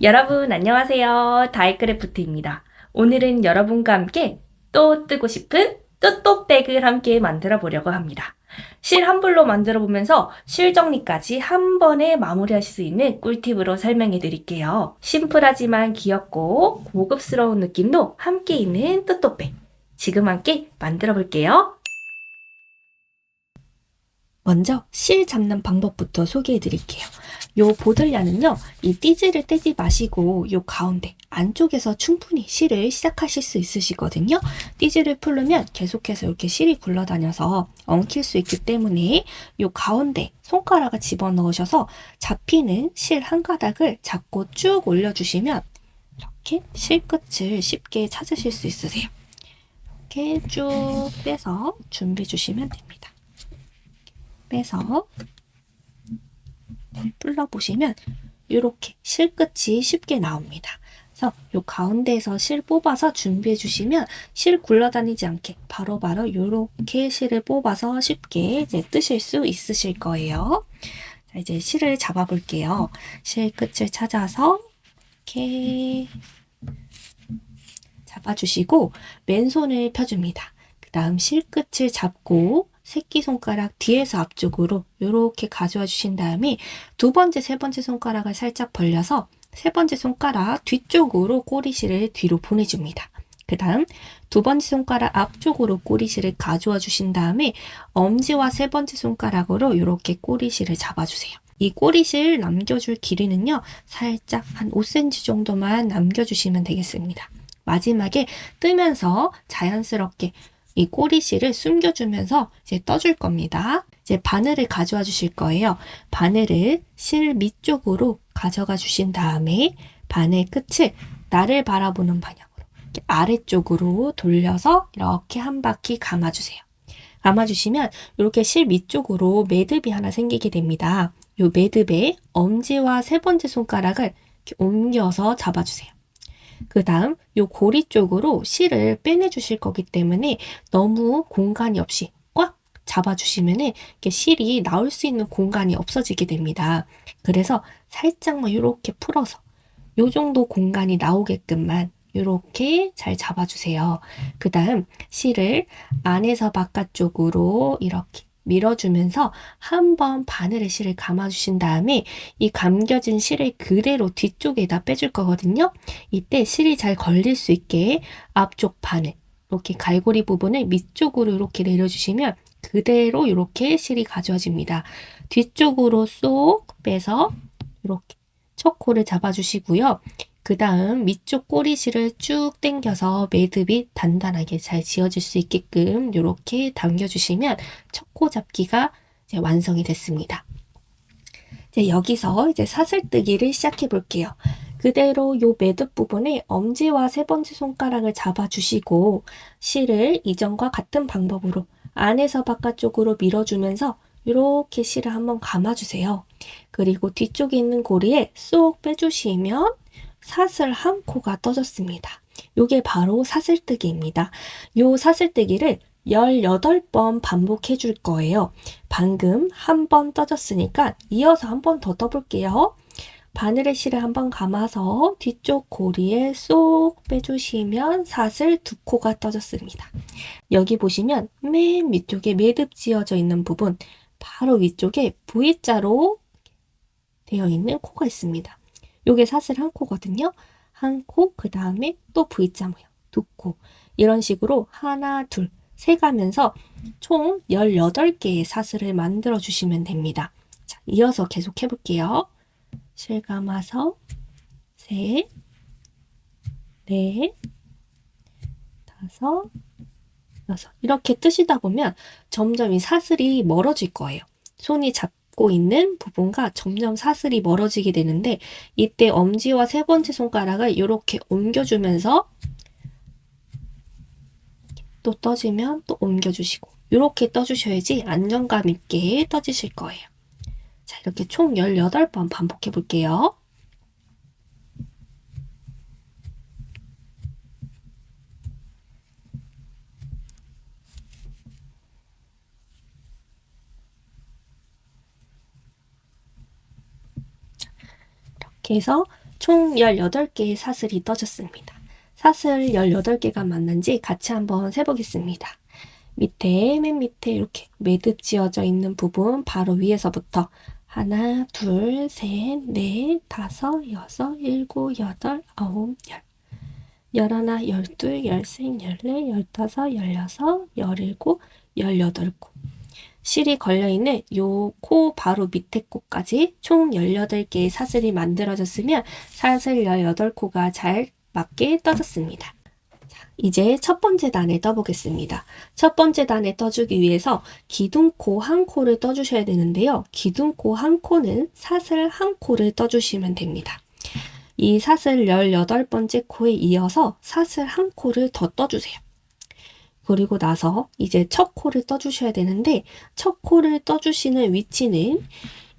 여러분 안녕하세요. 다이크래프트입니다. 오늘은 여러분과 함께 또 뜨고 싶은 또또백을 함께 만들어 보려고 합니다. 실 한 불로 만들어 보면서 실 정리까지 한 번에 마무리하실 수 있는 꿀팁으로 설명해 드릴게요. 심플하지만 귀엽고 고급스러운 느낌도 함께 있는 또또백. 지금 함께 만들어 볼게요. 먼저 실 잡는 방법부터 소개해 드릴게요. 요 보들야는요, 이 띠지를 떼지 마시고 요 가운데 안쪽에서 충분히 실을 시작하실 수 있으시거든요. 띠지를 풀르면 계속해서 이렇게 실이 굴러다녀서 엉킬 수 있기 때문에 요 가운데 손가락을 집어넣으셔서 잡히는 실 한 가닥을 잡고 쭉 올려주시면 이렇게 실 끝을 쉽게 찾으실 수 있으세요. 이렇게 쭉 빼서 준비해 주시면 됩니다. 빼서 풀러보시면 이렇게 실 끝이 쉽게 나옵니다. 그래서 이 가운데에서 실 뽑아서 준비해 주시면 실 굴러다니지 않게 바로바로 이렇게 실을 뽑아서 쉽게 이제 뜨실 수 있으실 거예요. 자, 이제 실을 잡아 볼게요. 실 끝을 찾아서 이렇게 잡아주시고 맨손을 펴줍니다. 그 다음 실 끝을 잡고 새끼손가락 뒤에서 앞쪽으로 이렇게 가져와 주신 다음에 두 번째, 세 번째 손가락을 살짝 벌려서 세 번째 손가락 뒤쪽으로 꼬리실을 뒤로 보내줍니다. 그 다음 두 번째 손가락 앞쪽으로 꼬리실을 가져와 주신 다음에 엄지와 세 번째 손가락으로 이렇게 꼬리실을 잡아주세요. 이 꼬리실 남겨줄 길이는요, 살짝 한 5cm 정도만 남겨주시면 되겠습니다. 마지막에 뜨면서 자연스럽게 이 꼬리실을 숨겨주면서 이제 떠줄 겁니다. 이제 바늘을 가져와 주실 거예요. 바늘을 실 밑쪽으로 가져가 주신 다음에 바늘 끝을 나를 바라보는 방향으로 이렇게 아래쪽으로 돌려서 이렇게 한 바퀴 감아주세요. 감아주시면 이렇게 실 밑쪽으로 매듭이 하나 생기게 됩니다. 이 매듭에 엄지와 세 번째 손가락을 이렇게 옮겨서 잡아주세요. 그 다음 요 고리 쪽으로 실을 빼내 주실 거기 때문에 너무 공간이 없이 꽉 잡아주시면 이렇게 실이 나올 수 있는 공간이 없어지게 됩니다. 그래서 살짝만 이렇게 풀어서 요 정도 공간이 나오게끔만 이렇게 잘 잡아주세요. 그 다음 실을 안에서 바깥쪽으로 이렇게 밀어주면서 한번 바늘에 실을 감아주신 다음에 이 감겨진 실을 그대로 뒤쪽에다 빼줄 거거든요. 이때 실이 잘 걸릴 수 있게 앞쪽 바늘 이렇게 갈고리 부분을 밑쪽으로 이렇게 내려주시면 그대로 이렇게 실이 가져집니다. 뒤쪽으로 쏙 빼서 이렇게 초코를 잡아주시고요. 그 다음 밑쪽 꼬리실을 쭉 당겨서 매듭이 단단하게 잘 지어질 수 있게끔 이렇게 당겨주시면 척코 잡기가 이제 완성이 됐습니다. 이제 여기서 이제 사슬뜨기를 시작해 볼게요. 그대로 요 매듭 부분에 엄지와 세 번째 손가락을 잡아주시고 실을 이전과 같은 방법으로 안에서 바깥쪽으로 밀어주면서 이렇게 실을 한번 감아주세요. 그리고 뒤쪽에 있는 고리에 쏙 빼주시면 사슬 한 코가 떠졌습니다. 요게 바로 사슬뜨기입니다. 요 사슬뜨기를 18번 반복해 줄 거예요. 방금 한 번 떠졌으니까 이어서 한 번 더 떠볼게요. 바늘의 실을 한번 감아서 뒤쪽 고리에 쏙 빼주시면 사슬 두 코가 떠졌습니다. 여기 보시면 맨 위쪽에 매듭 지어져 있는 부분 바로 위쪽에 V자로 되어 있는 코가 있습니다. 요게 사슬 한 코거든요. 한 코, 그 다음에 또 V자 모양 두 코. 이런 식으로 하나, 둘, 세 가면서 총 18개의 사슬을 만들어 주시면 됩니다. 자, 이어서 계속 해볼게요. 실 감아서 셋, 넷, 다섯, 여섯. 이렇게 뜨시다 보면 점점 이 사슬이 멀어질 거예요. 손이 잡고 있는 부분과 점점 사슬이 멀어지게 되는데 이때 엄지와 세 번째 손가락을 이렇게 옮겨주면서 또 떠지면 또 옮겨주시고 이렇게 떠주셔야지 안정감 있게 떠지실 거예요. 자, 이렇게 총 18번 반복해 볼게요. 이렇게 해서 총 18개의 사슬이 떠졌습니다. 사슬 18개가 맞는지 같이 한번 세보겠습니다. 맨 밑에 이렇게 매듭 지어져 있는 부분 바로 위에서부터 하나, 둘, 셋, 넷, 다섯, 여섯, 일곱, 여덟, 아홉, 열. 11, 12, 13, 14, 15, 16, 17, 18코. 실이 걸려있는 요 코 바로 밑에 코까지 총 18개의 사슬이 만들어졌으면 사슬 18코가 잘 맞게 떠졌습니다. 이제 첫 번째 단에 떠보겠습니다. 첫 번째 단에 떠주기 위해서 기둥코 한 코를 떠주셔야 되는데요. 기둥코 한 코는 사슬 한 코를 떠주시면 됩니다. 이 사슬 18번째 코에 이어서 사슬 한 코를 더 떠주세요. 그리고 나서 이제 첫 코를 떠주셔야 되는데 첫 코를 떠주시는 위치는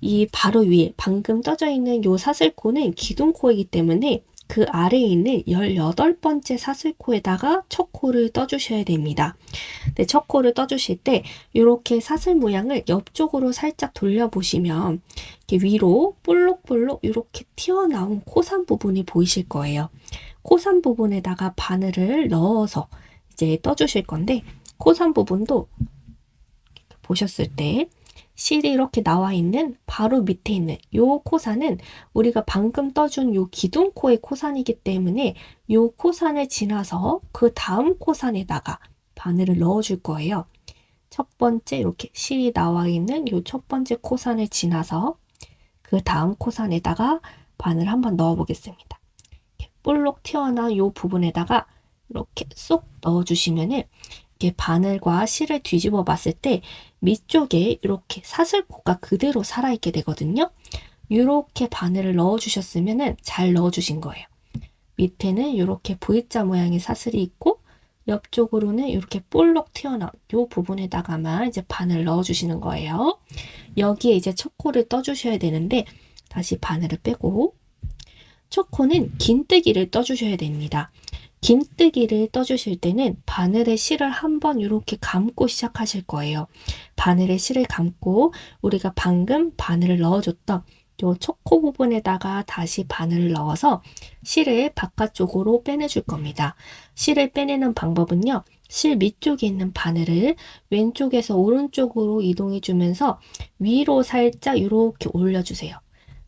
이 바로 위에 방금 떠져 있는 요 사슬코는 기둥코이기 때문에 그 아래에 있는 18번째 사슬코에다가 첫 코를 떠주셔야 됩니다. 네, 첫 코를 떠주실 때 이렇게 사슬 모양을 옆쪽으로 살짝 돌려보시면 이렇게 위로 볼록볼록 이렇게 튀어나온 코산 부분이 보이실 거예요. 코산 부분에다가 바늘을 넣어서 이제 떠주실 건데 코산 부분도 보셨을 때 실이 이렇게 나와 있는 바로 밑에 있는 요 코산은 우리가 방금 떠준 요 기둥코의 코산이기 때문에 요 코산을 지나서 그 다음 코산에다가 바늘을 넣어 줄 거예요. 첫 번째 이렇게 실이 나와 있는 요 첫 번째 코산을 지나서 그 다음 코산에다가 바늘 한번 넣어 보겠습니다. 볼록 튀어나온 요 부분에다가 이렇게 쏙 넣어 주시면은 이렇게 바늘과 실을 뒤집어 봤을 때 밑쪽에 이렇게 사슬코가 그대로 살아있게 되거든요. 이렇게 바늘을 넣어주셨으면 잘 넣어주신 거예요. 밑에는 이렇게 V자 모양의 사슬이 있고 옆쪽으로는 이렇게 볼록 튀어나온 이 부분에다가만 이제 바늘 넣어주시는 거예요. 여기에 이제 첫 코를 떠주셔야 되는데 다시 바늘을 빼고 첫 코는 긴뜨기를 떠주셔야 됩니다. 긴뜨기를 떠주실 때는 바늘의 실을 한번 이렇게 감고 시작하실 거예요. 바늘의 실을 감고 우리가 방금 바늘을 넣어줬던 요 첫 코 부분에다가 다시 바늘을 넣어서 실을 바깥쪽으로 빼내줄 겁니다. 실을 빼내는 방법은요. 실 밑쪽에 있는 바늘을 왼쪽에서 오른쪽으로 이동해 주면서 위로 살짝 이렇게 올려주세요.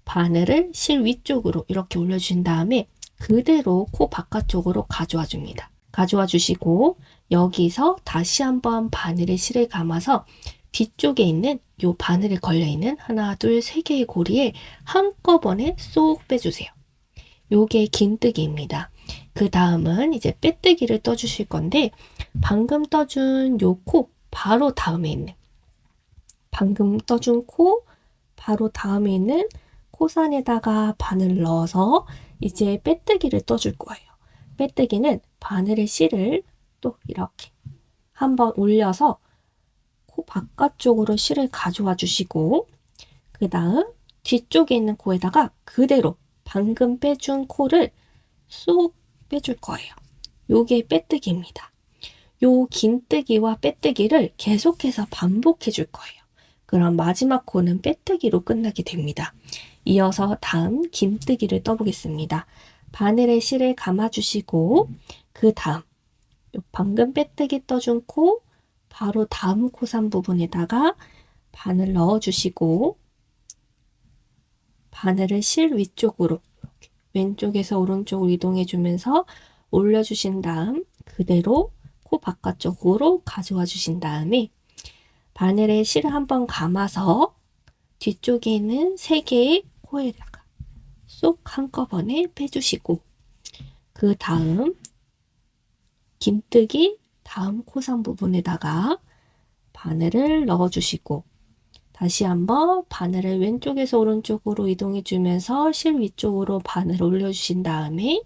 바늘을 실 위쪽으로 이렇게 올려주신 다음에 그대로 코 바깥쪽으로 가져와 줍니다. 가져와 주시고 여기서 다시 한번 바늘에 실을 감아서 뒤쪽에 있는 요 바늘에 걸려있는 하나, 둘, 세 개의 고리에 한꺼번에 쏙 빼주세요. 요게 긴뜨기입니다. 그 다음은 이제 빼뜨기를 떠주실 건데 방금 떠준 요 코 바로 다음에 있는 방금 떠준 코 바로 다음에 있는 코산에다가 바늘을 넣어서 이제 빼뜨기를 떠줄 거예요. 빼뜨기는 바늘의 실을 또 이렇게 한번 올려서 코 바깥쪽으로 실을 가져와 주시고 그 다음 뒤쪽에 있는 코에다가 그대로 방금 빼준 코를 쏙 빼줄 거예요. 요게 빼뜨기입니다. 요 긴뜨기와 빼뜨기를 계속해서 반복해 줄 거예요. 그럼 마지막 코는 빼뜨기로 끝나게 됩니다. 이어서 다음 긴뜨기를 떠보겠습니다. 바늘에 실을 감아주시고 그 다음 방금 빼뜨기 떠준 코 바로 다음 코산 부분에다가 바늘 넣어주시고 바늘을 실 위쪽으로 이렇게 왼쪽에서 오른쪽으로 이동해 주면서 올려주신 다음 그대로 코 바깥쪽으로 가져와 주신 다음에 바늘에 실을 한번 감아서 뒤쪽에 있는 3개의 코에다가 쏙 한꺼번에 빼주시고 그 다음 긴뜨기 다음 코산 부분에다가 바늘을 넣어주시고 다시 한번 바늘을 왼쪽에서 오른쪽으로 이동해 주면서 실 위쪽으로 바늘을 올려주신 다음에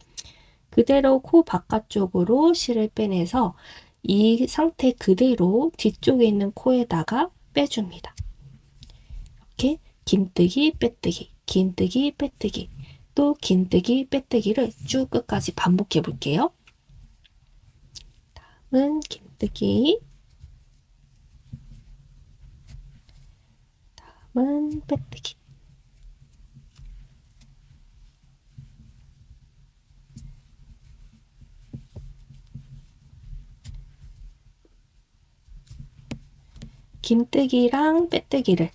그대로 코 바깥쪽으로 실을 빼내서 이 상태 그대로 뒤쪽에 있는 코에다가 빼줍니다. 이렇게 긴뜨기 빼뜨기 긴뜨기 빼뜨기 또 긴뜨기 빼뜨기를 쭉 끝까지 반복해 볼게요. 다음은 긴뜨기 다음은 빼뜨기 긴뜨기랑 빼뜨기를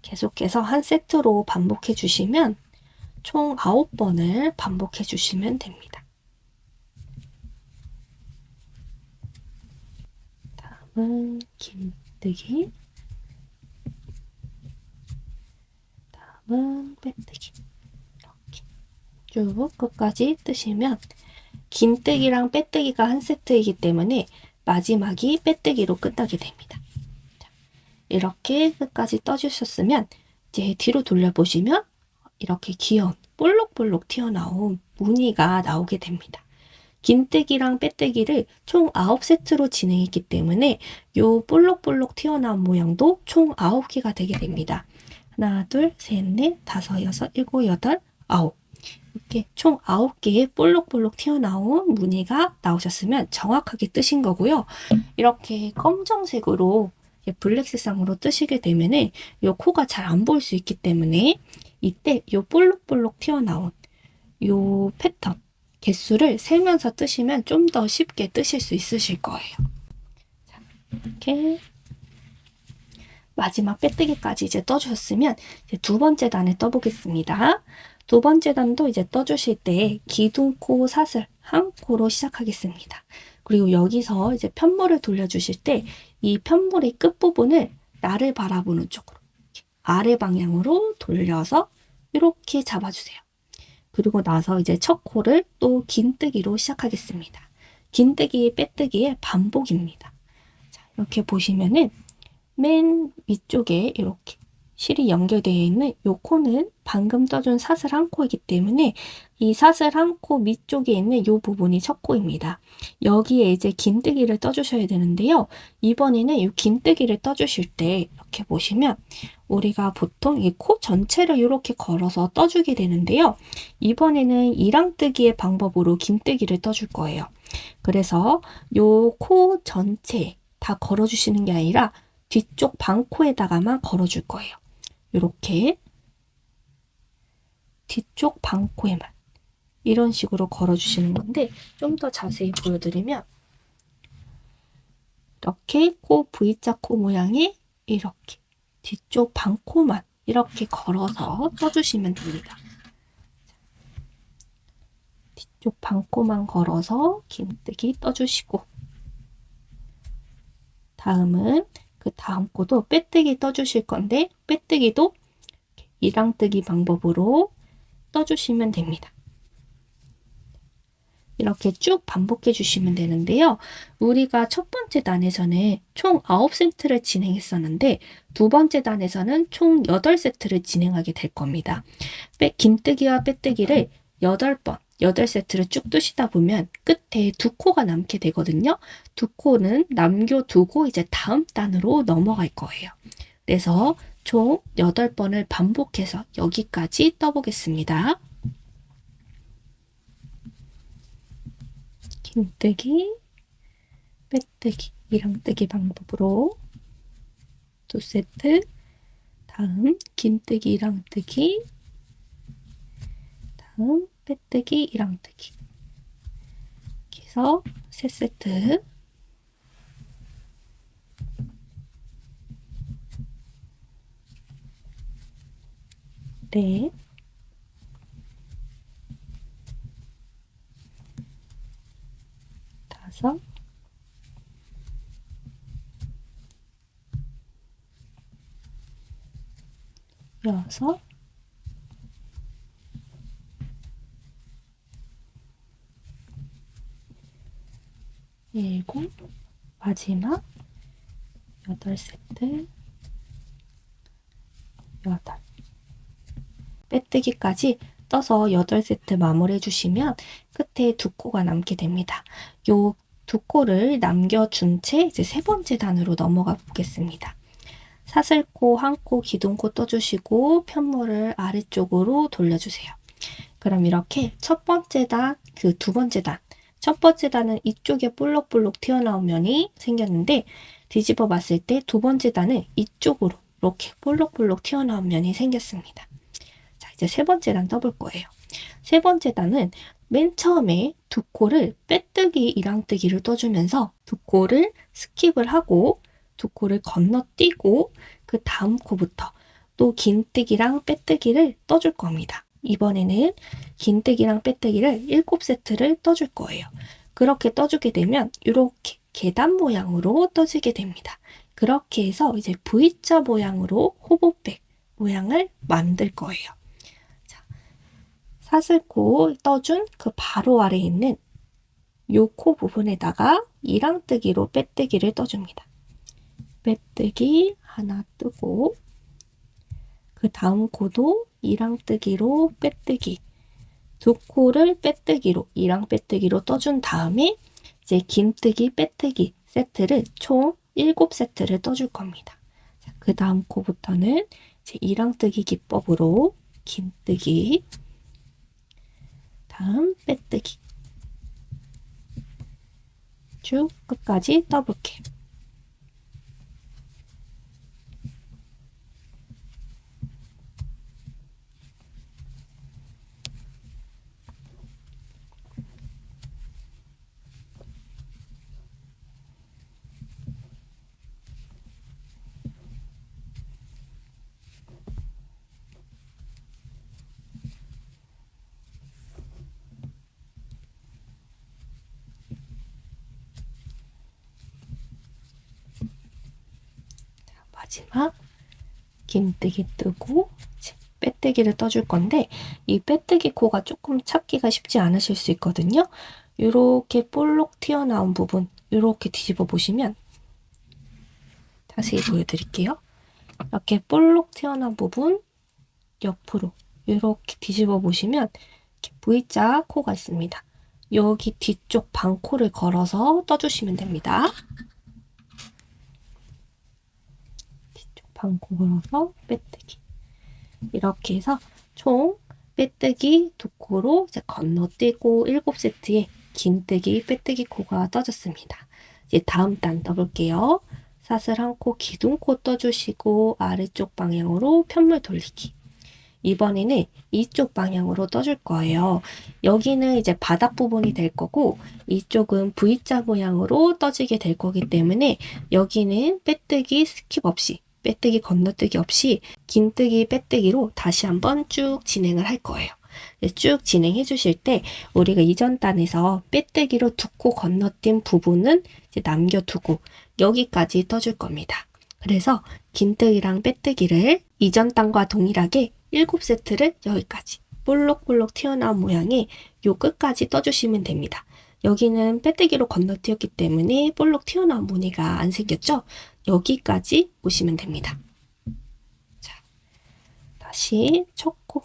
계속해서 한 세트로 반복해 주시면 총 9번을 반복해 주시면 됩니다. 다음은 긴뜨기, 다음은 빼뜨기. 이렇게 쭉 끝까지 뜨시면 긴뜨기랑 빼뜨기가 한 세트이기 때문에 마지막이 빼뜨기로 끝나게 됩니다. 자, 이렇게 끝까지 떠주셨으면 이제 뒤로 돌려보시면 이렇게 귀여운 볼록볼록 튀어나온 무늬가 나오게 됩니다. 긴뜨기랑 빼뜨기를 총 9세트로 진행했기 때문에 요 볼록볼록 튀어나온 모양도 총 9개가 되게 됩니다. 하나, 둘, 셋, 넷, 다섯, 여섯, 일곱, 여덟, 아홉. 이렇게 총 9개의 볼록볼록 튀어나온 무늬가 나오셨으면 정확하게 뜨신 거고요. 이렇게 검정색으로 블랙 색상으로 뜨시게 되면은 요 코가 잘 안 보일 수 있기 때문에 이때 요 볼록볼록 튀어나온 요 패턴 개수를 세면서 뜨시면 좀 더 쉽게 뜨실 수 있으실 거예요. 자, 이렇게 마지막 빼뜨기까지 이제 떠주셨으면 이제 두 번째 단을 떠보겠습니다. 두 번째 단도 이제 떠주실 때 기둥코 사슬 한 코로 시작하겠습니다. 그리고 여기서 이제 편물을 돌려주실 때 이 편물의 끝부분을 나를 바라보는 쪽으로 아래 방향으로 돌려서 이렇게 잡아주세요. 그리고 나서 이제 첫 코를 또 긴뜨기로 시작하겠습니다. 긴뜨기, 빼뜨기의 반복입니다. 자, 이렇게 보시면은 맨 위쪽에 이렇게 실이 연결되어 있는 이 코는 방금 떠준 사슬 한 코이기 때문에 이 사슬 한 코 밑쪽에 있는 이 부분이 첫 코입니다. 여기에 이제 긴뜨기를 떠주셔야 되는데요. 이번에는 이 긴뜨기를 떠주실 때 이렇게 보시면 우리가 보통 이 코 전체를 이렇게 걸어서 떠주게 되는데요. 이번에는 이랑뜨기의 방법으로 긴뜨기를 떠줄 거예요. 그래서 이 코 전체 다 걸어주시는 게 아니라 뒤쪽 반코에다가만 걸어줄 거예요. 이렇게 뒤쪽 반코에만 이런 식으로 걸어주시는 건데 좀 더 자세히 보여드리면 이렇게 코 V자 코 모양이 이렇게 뒤쪽 반코만 이렇게 걸어서 떠주시면 됩니다. 뒤쪽 반코만 걸어서 긴뜨기 떠주시고 다음은 그 다음 코도 빼뜨기 떠주실 건데 빼뜨기도 이랑뜨기 방법으로 떠주시면 됩니다. 이렇게 쭉 반복해 주시면 되는데요. 우리가 첫 번째 단에서는 총 9세트를 진행했었는데 두 번째 단에서는 총 8세트를 진행하게 될 겁니다. 긴뜨기와 빼뜨기를 8번, 8세트를 쭉 뜨시다 보면 끝에 두 코가 남게 되거든요. 두 코는 남겨두고 이제 다음 단으로 넘어갈 거예요. 그래서 총 8번을 반복해서 여기까지 떠보겠습니다. 긴뜨기, 빼뜨기, 이랑뜨기 방법으로 2세트, 다음 긴뜨기, 이랑뜨기, 다음 빼뜨기, 이랑뜨기 이렇게 해서 3세트 넷, 다섯, 여섯, 일곱, 마지막 8세트, 8. 빼뜨기까지 떠서 8세트 마무리해 주시면 끝에 두 코가 남게 됩니다. 요 두 코를 남겨준 채 이제 세 번째 단으로 넘어가 보겠습니다. 사슬코, 한 코, 기둥코 떠주시고 편물을 아래쪽으로 돌려주세요. 그럼 이렇게 첫 번째 단, 그 두 번째 단, 첫 번째 단은 이쪽에 볼록볼록 튀어나온 면이 생겼는데 뒤집어 봤을 때 두 번째 단은 이쪽으로 이렇게 볼록볼록 튀어나온 면이 생겼습니다. 자, 이제 세 번째 단 떠볼 거예요. 세 번째 단은 맨 처음에 두 코를 빼뜨기, 이랑뜨기를 떠주면서 두 코를 스킵을 하고 두 코를 건너뛰고 그 다음 코부터 또 긴뜨기랑 빼뜨기를 떠줄 겁니다. 이번에는 긴뜨기랑 빼뜨기를 7세트를 떠줄 거예요. 그렇게 떠주게 되면 이렇게 계단 모양으로 떠지게 됩니다. 그렇게 해서 이제 V자 모양으로 호보백 모양을 만들 거예요. 자, 사슬코 떠준 그 바로 아래에 있는 요 코 부분에다가 이랑뜨기로 빼뜨기를 떠줍니다. 빼뜨기 하나 뜨고 그 다음 코도 이랑뜨기로 빼뜨기 두 코를 빼뜨기로 이랑 빼뜨기로 떠준 다음에 이제 긴뜨기 빼뜨기 세트를 총 7세트를 떠줄 겁니다. 그 다음 코부터는 이제 이랑뜨기 기법으로 긴뜨기 다음 빼뜨기 쭉 끝까지 떠볼게요. 마지막 긴뜨기 뜨고 빼뜨기를 떠줄 건데 이 빼뜨기 코가 조금 찾기가 쉽지 않으실 수 있거든요. 이렇게 볼록 튀어나온 부분 이렇게 뒤집어 보시면 자세히 보여드릴게요. 이렇게 볼록 튀어나온 부분 옆으로 이렇게 뒤집어 보시면 이렇게 V자 코가 있습니다. 여기 뒤쪽 반코를 걸어서 떠주시면 됩니다. 뒤쪽 반코 걸어서 빼뜨기 이렇게 해서 총 빼뜨기 두 코로 이제 건너뛰고 7세트의 긴뜨기 빼뜨기 코가 떠졌습니다. 이제 다음 단 떠볼게요. 사슬 한 코 기둥코 떠주시고 아래쪽 방향으로 편물 돌리기. 이번에는 이쪽 방향으로 떠줄 거예요. 여기는 이제 바닥 부분이 될 거고 이쪽은 V자 모양으로 떠지게 될 거기 때문에 여기는 빼뜨기 스킵 없이 빼뜨기 건너뜨기 없이 긴뜨기 빼뜨기로 다시 한번 쭉 진행을 할 거예요. 쭉 진행해 주실 때 우리가 이전 단에서 빼뜨기로 두 코 건너뛴 부분은 이제 남겨두고 여기까지 떠줄 겁니다. 그래서 긴뜨기랑 빼뜨기를 이전 단과 동일하게 7세트를 여기까지 볼록볼록 튀어나온 모양의 요 끝까지 떠주시면 됩니다. 여기는 빼뜨기로 건너뛰었기 때문에 볼록 튀어나온 무늬가 안 생겼죠? 여기까지 오시면 됩니다. 자, 다시 첫 코,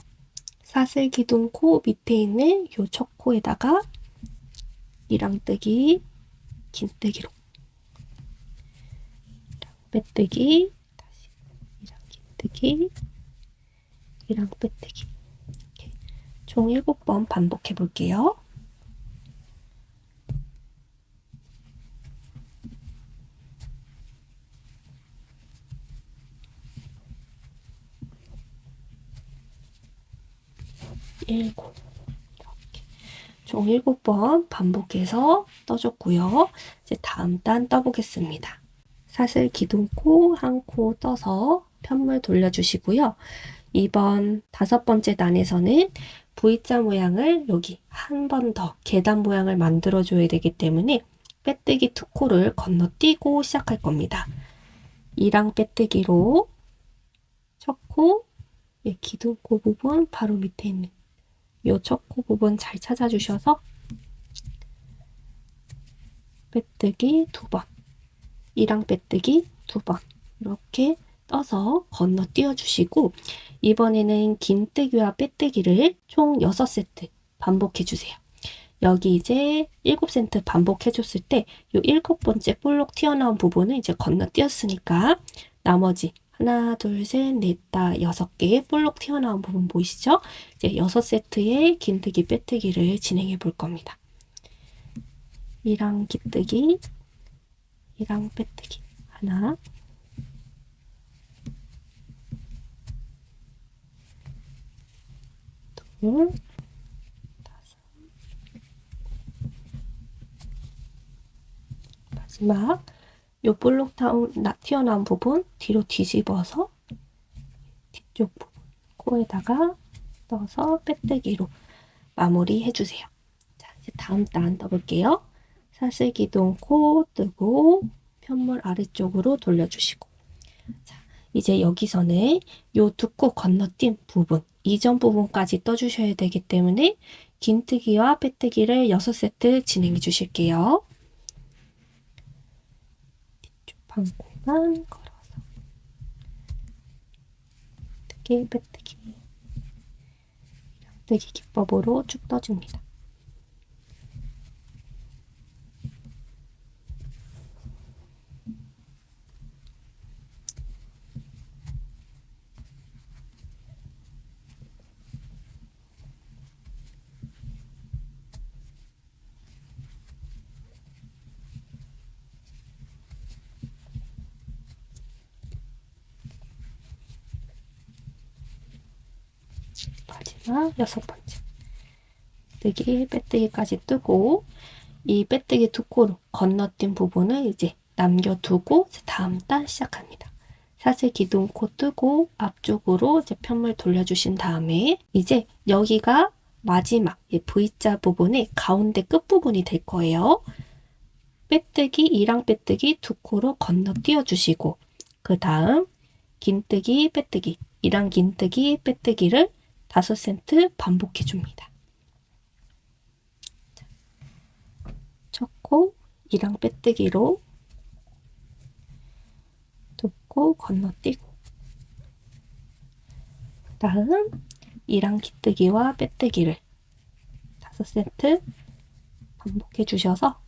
사슬 기둥 코 밑에 있는 요 첫 코에다가 이랑뜨기, 긴뜨기로 빼뜨기, 다시 이랑 긴뜨기, 이랑 빼뜨기 이렇게 총 7번 반복해 볼게요. 이렇게 총 7번 반복해서 떠줬고요. 이제 다음 단 떠보겠습니다. 사슬 기둥코 한 코 떠서 편물 돌려주시고요. 이번 5번째 단에서는 V자 모양을 여기 한 번 더 계단 모양을 만들어 줘야 되기 때문에 빼뜨기 두 코를 건너뛰고 시작할 겁니다. 이랑 빼뜨기로 첫 코, 기둥코 부분 바로 밑에 있는 요 첫 코 부분 잘 찾아주셔서 빼뜨기 두 번, 이랑 빼뜨기 두 번 이렇게 떠서 건너뛰어 주시고 이번에는 긴뜨기와 빼뜨기를 총 6세트 반복해 주세요. 여기 이제 7세트 반복해 줬을 때 요 7번째 볼록 튀어나온 부분은 이제 건너뛰었으니까 나머지 하나, 둘, 셋, 넷, 다 6개의 볼록 튀어나온 부분 보이시죠? 이제 6세트의 긴뜨기 빼뜨기를 진행해 볼 겁니다. 이랑 긴뜨기, 이랑 빼뜨기 하나, 둘, 다섯, 마지막 요 볼록 튀어나온 부분 뒤로 뒤집어서 뒤쪽 부분 코에다가 넣어서 빼뜨기로 마무리 해주세요. 자, 이제 다음 단 떠볼게요. 사슬기둥 코 뜨고 편물 아래쪽으로 돌려주시고, 자, 이제 여기서는 요 두 코 건너뛴 부분, 이전 부분까지 떠주셔야 되기 때문에 긴뜨기와 빼뜨기를 6세트 진행해 주실게요. 뒤쪽 반코만 걸어서 뜨기, 빼뜨기, 뜨기 기법으로 쭉 떠줍니다. 마지막 6번째 뜨기, 빼뜨기까지 뜨고, 이 빼뜨기 두 코로 건너뛴 부분을 이제 남겨두고 다음 단 시작합니다. 사슬 기둥 코 뜨고 앞쪽으로 이제 편물 돌려주신 다음에 이제 여기가 마지막 V자 부분의 가운데 끝부분이 될 거예요. 빼뜨기, 이랑 빼뜨기 두 코로 건너뛰어 주시고, 그 다음 긴뜨기, 빼뜨기, 이랑 긴뜨기, 빼뜨기를 5세트 반복해 줍니다. 첫 코, 이랑 빼뜨기로 두 코 건너뛰고, 다음 이랑 긴뜨기와 빼뜨기를 5세트 반복해 주셔서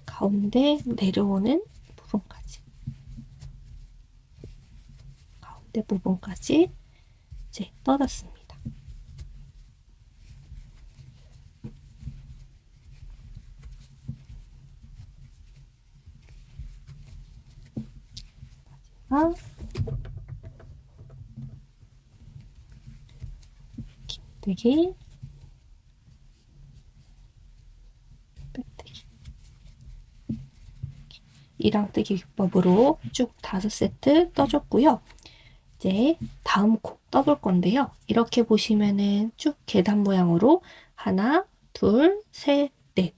가운데 내려오는 부분까지, 가운데 부분까지 이제 떠났습니다. 마지막 긴뜨기, 빼뜨기, 이랑 뜨기 기법으로 쭉 5세트 떠줬고요. 이제 다음 코 떠볼 건데요. 이렇게 보시면은 쭉 계단 모양으로 하나, 둘, 셋, 넷,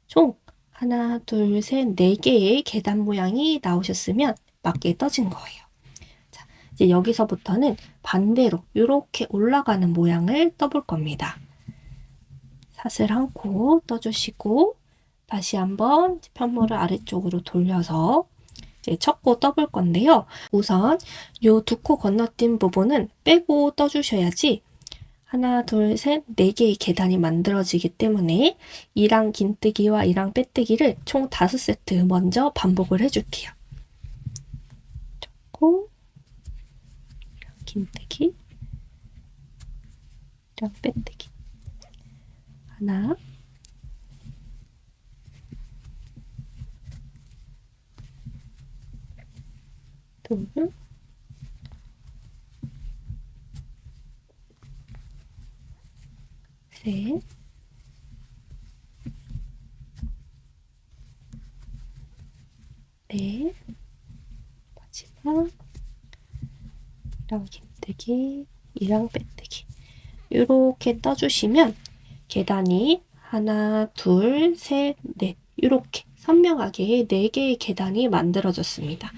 총 하나, 둘, 셋, 4개의 계단 모양이 나오셨으면 맞게 떠진 거예요. 자, 이제 여기서부터는 반대로 이렇게 올라가는 모양을 떠볼 겁니다. 사슬 한 코 떠주시고, 다시 한번 편물을 아래쪽으로 돌려서 이제 첫 코 떠볼 건데요. 우선 요 두 코 건너뛴 부분은 빼고 떠주셔야지 하나, 둘, 셋, 4개의 계단이 만들어지기 때문에 이랑 긴뜨기와 이랑 빼뜨기를 총 5세트 먼저 반복을 해줄게요. 첫 코, 이랑 긴뜨기, 이랑 빼뜨기, 하나, 둘, 셋, 넷, 마지막 이랑 긴뜨기, 이랑 빼뜨기 이렇게 떠주시면 계단이 하나, 둘, 셋, 넷 이렇게 선명하게 4개의 계단이 만들어졌습니다.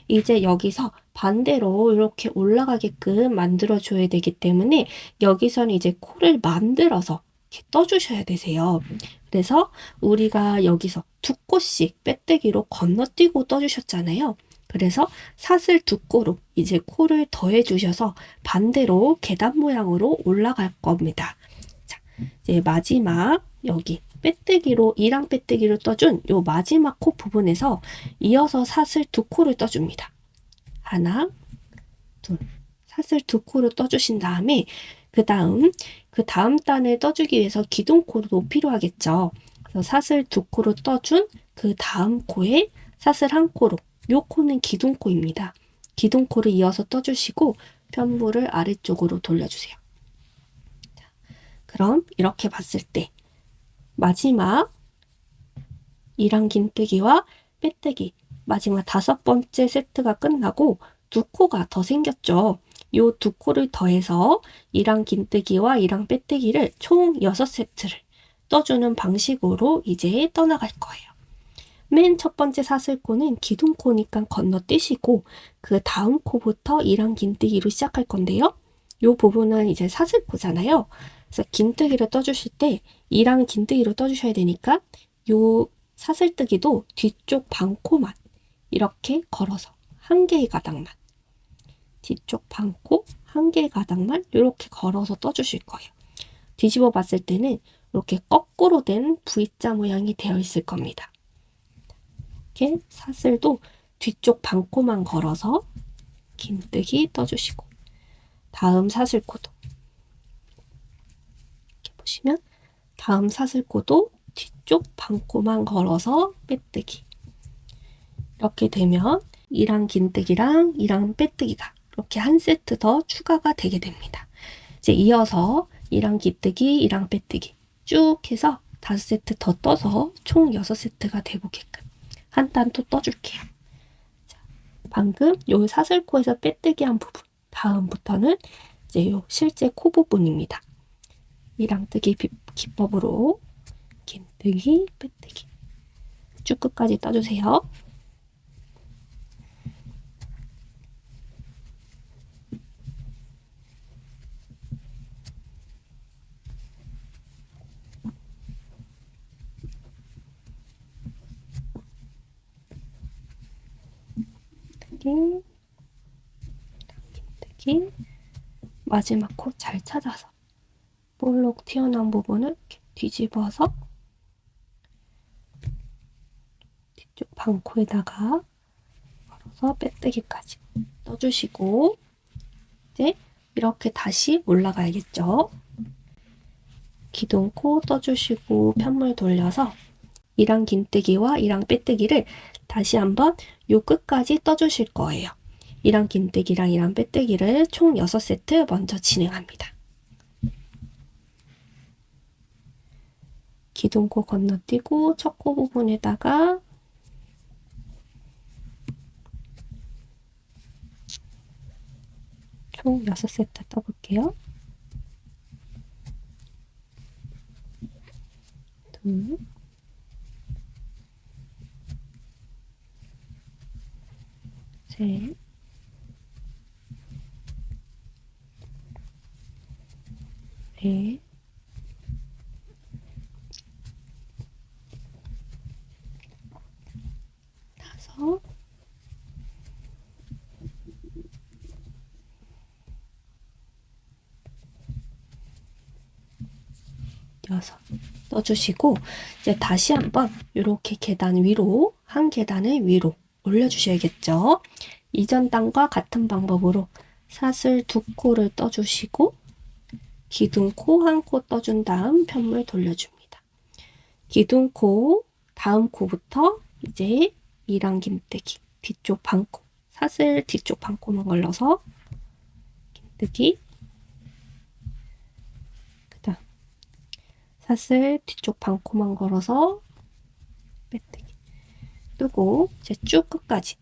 이제 여기서 반대로 이렇게 올라가게끔 만들어줘야 되기 때문에 여기서는 이제 코를 만들어서 이렇게 떠주셔야 되세요. 그래서 우리가 여기서 두 코씩 빼뜨기로 건너뛰고 떠주셨잖아요. 그래서 사슬 두 코로 이제 코를 더해 주셔서 반대로 계단 모양으로 올라갈 겁니다. 자, 이제 마지막 여기 빼뜨기로 이랑 빼뜨기로 떠준 요 마지막 코 부분에서 이어서 사슬 두 코를 떠줍니다. 하나, 둘, 사슬 두 코를 떠주신 다음에 그 다음 단을 떠주기 위해서 기둥코도 필요하겠죠. 그래서 사슬 두 코를 떠준 그 다음 코에 사슬 한 코로, 요 코는 기둥코입니다. 기둥코를 이어서 떠주시고 편물을 아래쪽으로 돌려주세요. 자, 그럼 이렇게 봤을 때 마지막 이랑 긴뜨기와 빼뜨기. 마지막 5번째 세트가 끝나고 2코가 더 생겼죠. 요 2코를 더해서 이랑 긴뜨기와 이랑 빼뜨기를 총 6세트를 떠주는 방식으로 이제 떠나갈 거예요. 맨 첫 번째 사슬코는 기둥코니까 건너뛰시고 그 다음 코부터 이랑 긴뜨기로 시작할 건데요. 요 부분은 이제 사슬코잖아요. 그래서 긴뜨기를 떠주실 때 이랑 긴뜨기로 떠주셔야 되니까 요 사슬뜨기도 뒤쪽 반코만 이렇게 걸어서 한 개의 가닥만, 뒤쪽 반코 한 개의 가닥만 이렇게 걸어서 떠주실 거예요. 뒤집어 봤을 때는 이렇게 거꾸로 된 V자 모양이 되어 있을 겁니다. 이렇게 사슬도 뒤쪽 반코만 걸어서 긴뜨기 떠주시고, 다음 사슬코도 이렇게 보시면 다음 사슬코도 뒤쪽 반코만 걸어서 빼뜨기. 이렇게 되면 이랑 긴뜨기랑 이랑 빼뜨기가 이렇게 한 세트 더 추가가 되게 됩니다. 이제 이어서 이랑 긴뜨기, 이랑 빼뜨기 쭉 해서 5세트 더 떠서 총 6세트가 되게끔 한 단 또 떠줄게요. 자, 방금 요 사슬코에서 빼뜨기 한 부분, 다음부터는 이제 요 실제 코 부분입니다. 이랑 뜨기 기법으로 긴뜨기, 빼뜨기 쭉 끝까지 떠주세요. 긴뜨기, 마지막 코 잘 찾아서 볼록 튀어나온 부분을 이렇게 뒤집어서 뒤쪽 반코에다가 걸어서 빼뜨기까지 떠주시고, 이제 이렇게 다시 올라가야겠죠. 기둥코 떠주시고 편물 돌려서 이랑 긴뜨기와 이랑 빼뜨기를 다시 한번 요 끝까지 떠주실 거예요. 이랑 긴뜨기랑 이랑 빼뜨기를 총 6세트 먼저 진행합니다. 기둥코 건너뛰고 첫 코 부분에다가 총 6세트 떠볼게요. 둘, 셋, 넷, 다섯, 여섯 떠주시고, 이제 다시 한번 이렇게 계단 위로, 한 계단을 위로 올려주셔야겠죠. 이전 단과 같은 방법으로 사슬 2코를 떠주시고 기둥코 1코 떠준 다음 편물 돌려줍니다. 기둥코 다음 코부터 이제 이랑 긴뜨기 뒤쪽 반코, 사슬 뒤쪽 반코만 걸러서 긴뜨기, 그 다음 사슬 뒤쪽 반코만 걸어서 빼뜨기 뜨고, 이제 쭉 끝까지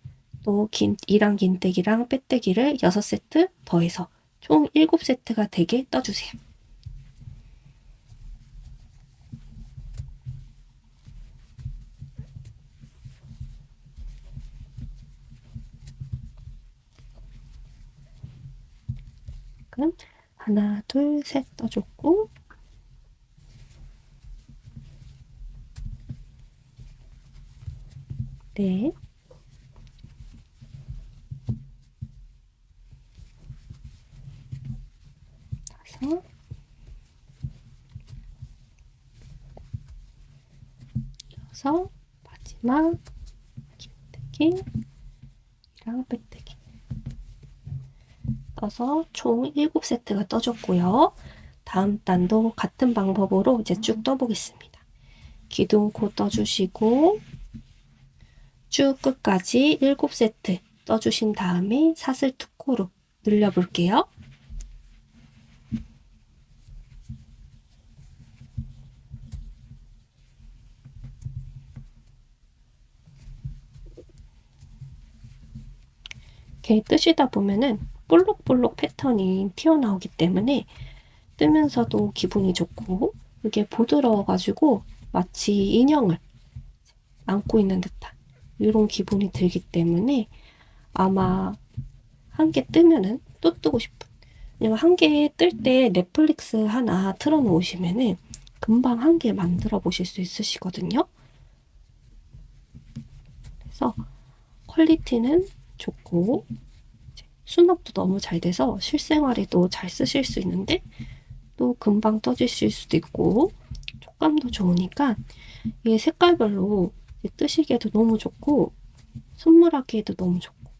또 이랑 긴뜨기랑 빼뜨기를 6세트 더해서 총 7세트가 되게 떠주세요. 그럼 하나, 둘, 셋 떠줬고, 넷, 다섯, 여섯, 마지막 긴뜨기, 이랑 빼뜨기 떠서 총 7세트가 떠줬고요. 다음 단도 같은 방법으로 이제 쭉 떠보겠습니다. 기둥코 떠주시고 쭉 끝까지 7세트 떠주신 다음에 사슬 2코로 늘려볼게요. 이렇게 뜨시다 보면은 볼록볼록 패턴이 튀어나오기 때문에 뜨면서도 기분이 좋고, 이게 부드러워가지고 마치 인형을 안고 있는 듯한 이런 기분이 들기 때문에 아마 한 개 뜨면은 또 뜨고 싶은, 왜냐면 한 개 뜰 때 넷플릭스 하나 틀어 놓으시면은 금방 한 개 만들어 보실 수 있으시거든요. 그래서 퀄리티는 좋고 수납도 너무 잘 돼서 실생활에도 잘 쓰실 수 있는데 또 금방 떠지실 수도 있고 촉감도 좋으니까 이게 색깔별로 뜨시기에도 너무 좋고 선물하기에도 너무 좋고,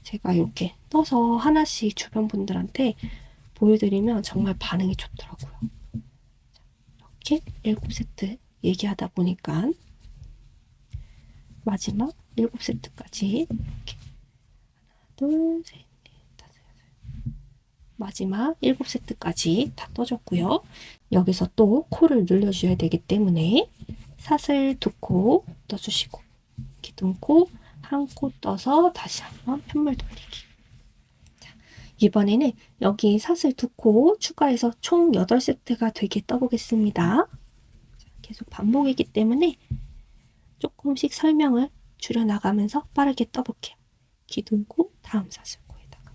제가 이렇게 떠서 하나씩 주변 분들한테 보여드리면 정말 반응이 좋더라고요. 이렇게 7세트 얘기하다 보니까 마지막 7세트까지 이렇게 하나, 둘, 셋, 넷, 다섯, 여섯, 마지막 7세트까지 다 떠줬고요. 여기서 또 코를 늘려줘야 되기 때문에 사슬 2코 떠주시고 기둥코 한 코 떠서 다시 한번 편물 돌리기. 자, 이번에는 여기 사슬 2코 추가해서 총 8세트가 되게 떠보겠습니다. 자, 계속 반복이기 때문에 조금씩 설명을 줄여나가면서 빠르게 떠볼게요. 기둥코 다음 사슬코에다가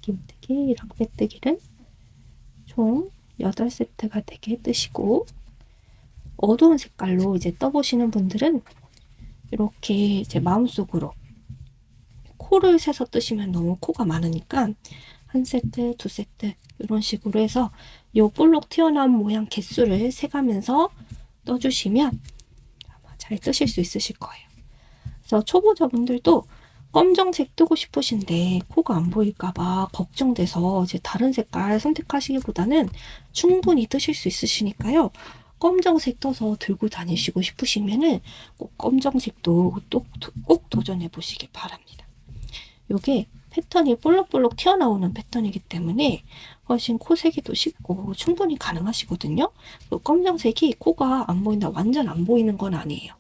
당김뜨기랑 빼뜨기를 총 8세트가 되게 뜨시고, 어두운 색깔로 이제 떠보시는 분들은 이렇게 이제 마음속으로 코를 세서 뜨시면 너무 코가 많으니까 한 세트, 두 세트 이런 식으로 해서 요 볼록 튀어나온 모양 개수를 세가면서 떠주시면 아마 잘 뜨실 수 있으실 거예요. 그래서 초보자분들도 검정색 뜨고 싶으신데 코가 안 보일까봐 걱정돼서 이제 다른 색깔 선택하시기보다는 충분히 뜨실 수 있으시니까요. 검정색 떠서 들고 다니시고 싶으시면은 꼭 검정색도 꼭 도전해 보시길 바랍니다. 이게 패턴이 볼록볼록 튀어나오는 패턴이기 때문에 훨씬 코 세기도 쉽고 충분히 가능하시거든요. 검정색이 코가 안 보인다, 완전 안 보이는 건 아니에요.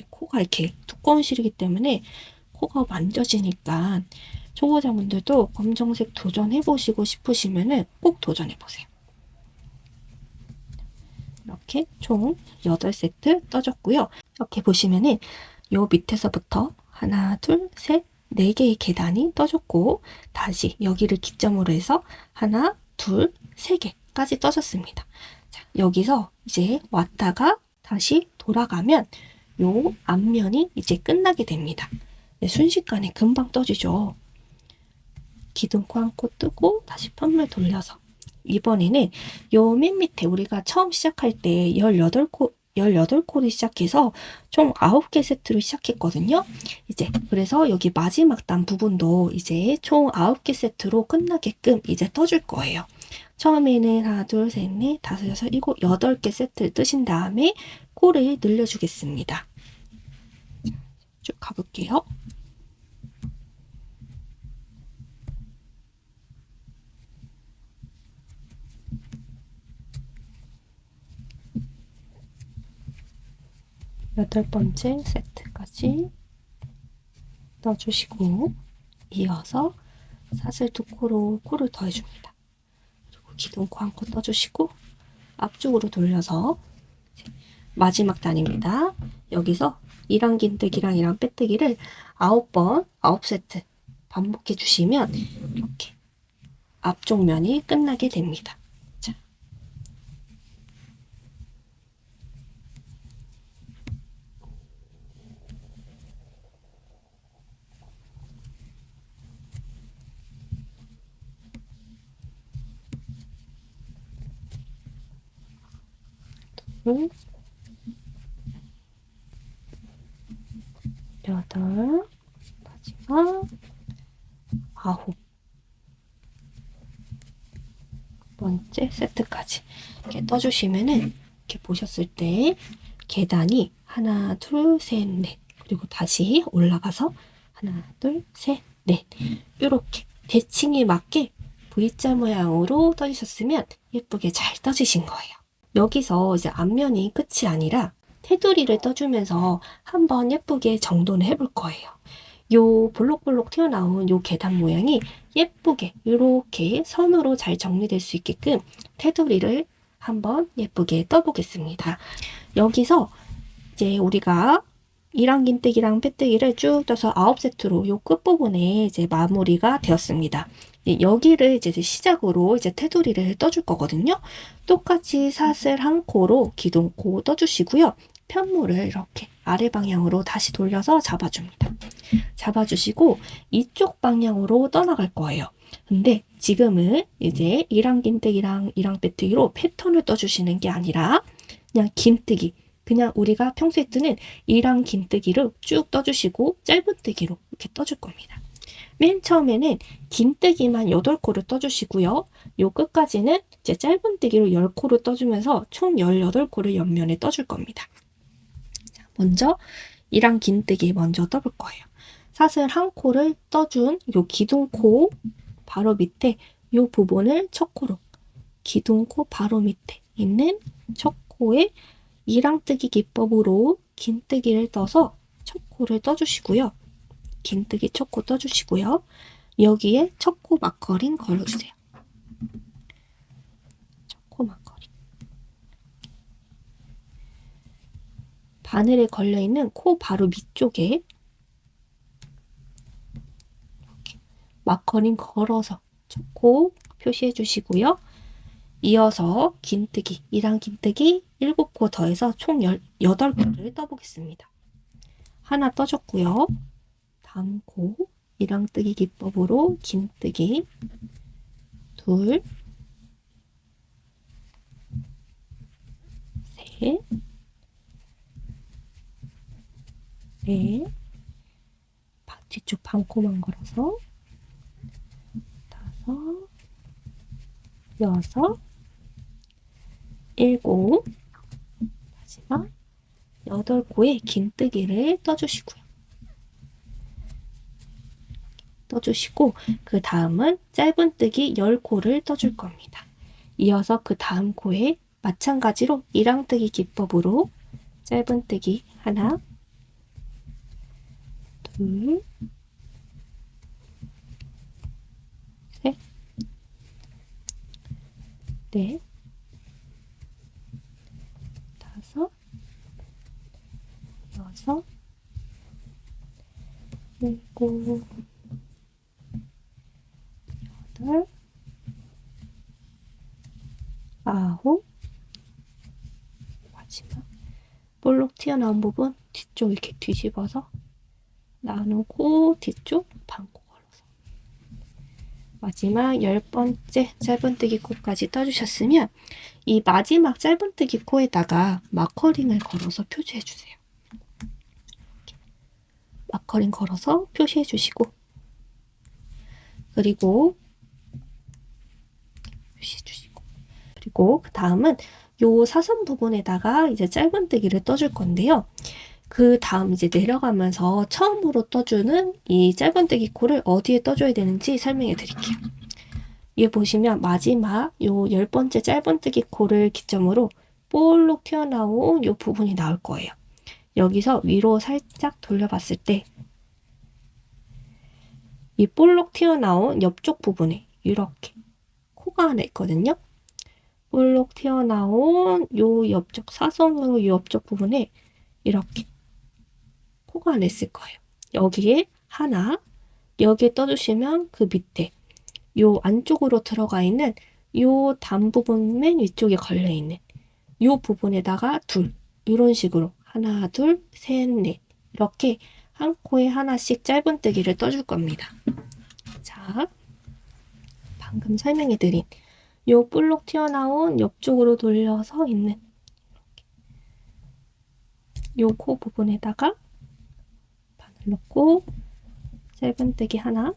코가 이렇게 두꺼운 실이기 때문에 코가 만져지니까 초보자분들도 검정색 도전해보시고 싶으시면은 꼭 도전해보세요. 이렇게 총 8세트 떠줬고요. 이렇게 보시면은 요 밑에서부터 하나, 둘, 셋, 4개의 계단이 떠줬고, 다시 여기를 기점으로 해서 하나, 둘, 3개까지 떠졌습니다. 자, 여기서 이제 왔다가 다시 돌아가면 요 앞면이 이제 끝나게 됩니다. 네, 순식간에 금방 떠지죠. 기둥코 한 코 뜨고 다시 편물 돌려서, 이번에는 요 맨 밑에 우리가 처음 시작할 때 18코를 시작해서 총 9개 세트로 시작했거든요. 이제 그래서 여기 마지막 단 부분도 이제 총 9개 세트로 끝나게끔 이제 떠줄 거예요. 처음에는 하나, 둘, 셋, 넷, 다섯, 여섯, 일곱, 8개 세트를 뜨신 다음에 코를 늘려주겠습니다. 쭉 가볼게요. 여덟 번째 세트까지 넣어주시고 이어서 사슬 2코로 코를 더해줍니다. 그리고 기둥코 한 코 떠주시고 앞쪽으로 돌려서 마지막 단입니다. 여기서 이랑 긴뜨기랑 이랑 빼뜨기를 9번, 9세트 반복해 주시면 이렇게 앞쪽 면이 끝나게 됩니다. 자. 둘, 여덟, 마지막 9 번째 세트까지 이렇게 떠주시면은 이렇게 보셨을 때 계단이 하나, 둘, 셋, 넷, 그리고 다시 올라가서 하나, 둘, 셋, 넷, 이렇게 대칭에 맞게 V자 모양으로 떠주셨으면 예쁘게 잘 떠지신 거예요. 여기서 이제 앞면이 끝이 아니라 테두리를 떠주면서 한번 예쁘게 정돈을 해볼 거예요. 요 볼록볼록 튀어나온 요 계단 모양이 예쁘게 이렇게 선으로 잘 정리될 수 있게끔 테두리를 한번 예쁘게 떠보겠습니다. 여기서 이제 우리가 이랑 긴뜨기랑 빼뜨기를 쭉 떠서 9세트로 요 끝부분에 이제 마무리가 되었습니다. 여기를 이제 시작으로 이제 테두리를 떠줄 거거든요. 똑같이 사슬 한 코로 기둥코 떠주시고요. 편물을 이렇게 아래 방향으로 다시 돌려서 잡아줍니다. 잡아주시고 이쪽 방향으로 떠나갈 거예요. 근데 지금은 이제 이랑 긴뜨기랑 이랑 빼뜨기로 패턴을 떠주시는 게 아니라 그냥 긴뜨기, 그냥 우리가 평소에 뜨는 이랑 긴뜨기를 쭉 떠주시고 짧은뜨기로 이렇게 떠줄 겁니다. 맨 처음에는 긴뜨기만 8코를 떠주시고요. 요 끝까지는 이제 짧은뜨기로 10코를 떠주면서 총 18코를 옆면에 떠줄 겁니다. 자, 먼저 이랑 긴뜨기 먼저 떠볼 거예요. 사슬 한 코를 떠준 요 기둥코 바로 밑에 요 부분을 첫 코로, 기둥코 바로 밑에 있는 첫 코에 이랑뜨기 기법으로 긴뜨기를 떠서 첫 코를 떠주시고요. 긴뜨기 첫 코 떠주시고요. 여기에 첫 코 마커링 걸어주세요. 첫 코 마커링. 바늘에 걸려있는 코 바로 밑쪽에 이렇게 마커링 걸어서 첫 코 표시해 주시고요. 이어서 긴뜨기, 이랑 긴뜨기 7코 더해서 총 18코를 떠보겠습니다. 하나 떠줬고요. 다음 코 이랑뜨기 기법으로 긴뜨기 둘, 셋, 넷, 뒤쪽 반코만 걸어서 다섯, 여섯, 일곱, 마지막 8코의 긴뜨기를 떠주시고요. 떠주시고 그 다음은 짧은뜨기 10코를 떠줄 겁니다. 이어서 그 다음 코에 마찬가지로 이랑뜨기 기법으로 짧은뜨기 하나, 둘, 셋, 넷, 다섯, 여섯, 일곱, 여덟, 아홉, 마지막 볼록 튀어나온 부분 뒤쪽 이렇게 뒤집어서 나누고 뒤쪽 반코 걸어서 마지막 10번째 짧은뜨기 코까지 떠주셨으면 이 마지막 짧은뜨기 코에다가 마커링을 걸어서 표시해 주세요. 마커링 걸어서 표시해 주시고 그리고 표시해 주시고 그리고 그 다음은 요 사선 부분에다가 이제 짧은뜨기를 떠줄 건데요. 그 다음 이제 내려가면서 처음으로 떠주는 이 짧은뜨기 코를 어디에 떠줘야 되는지 설명해 드릴게요. 여기 보시면 마지막 요 10번째 짧은뜨기 코를 기점으로 볼록 튀어나온 요 부분이 나올 거예요. 여기서 위로 살짝 돌려봤을 때 이 볼록 튀어나온 옆쪽 부분에 이렇게 코가 하나 있거든요. 볼록 튀어나온 요 옆쪽 사선으로 요 옆쪽 부분에 이렇게 코가 하나 있을 거예요. 여기에 하나, 여기에 떠주시면 그 밑에 요 안쪽으로 들어가 있는 요 단 부분 맨 위쪽에 걸려있는 요 부분에다가 둘, 이런 식으로 하나, 둘, 셋, 넷 이렇게 한 코에 하나씩 짧은뜨기를 떠줄 겁니다. 자, 방금 설명해드린 요 볼록 튀어나온 옆쪽으로 돌려서 있는 요 코 부분에다가 바늘 넣고 짧은뜨기 하나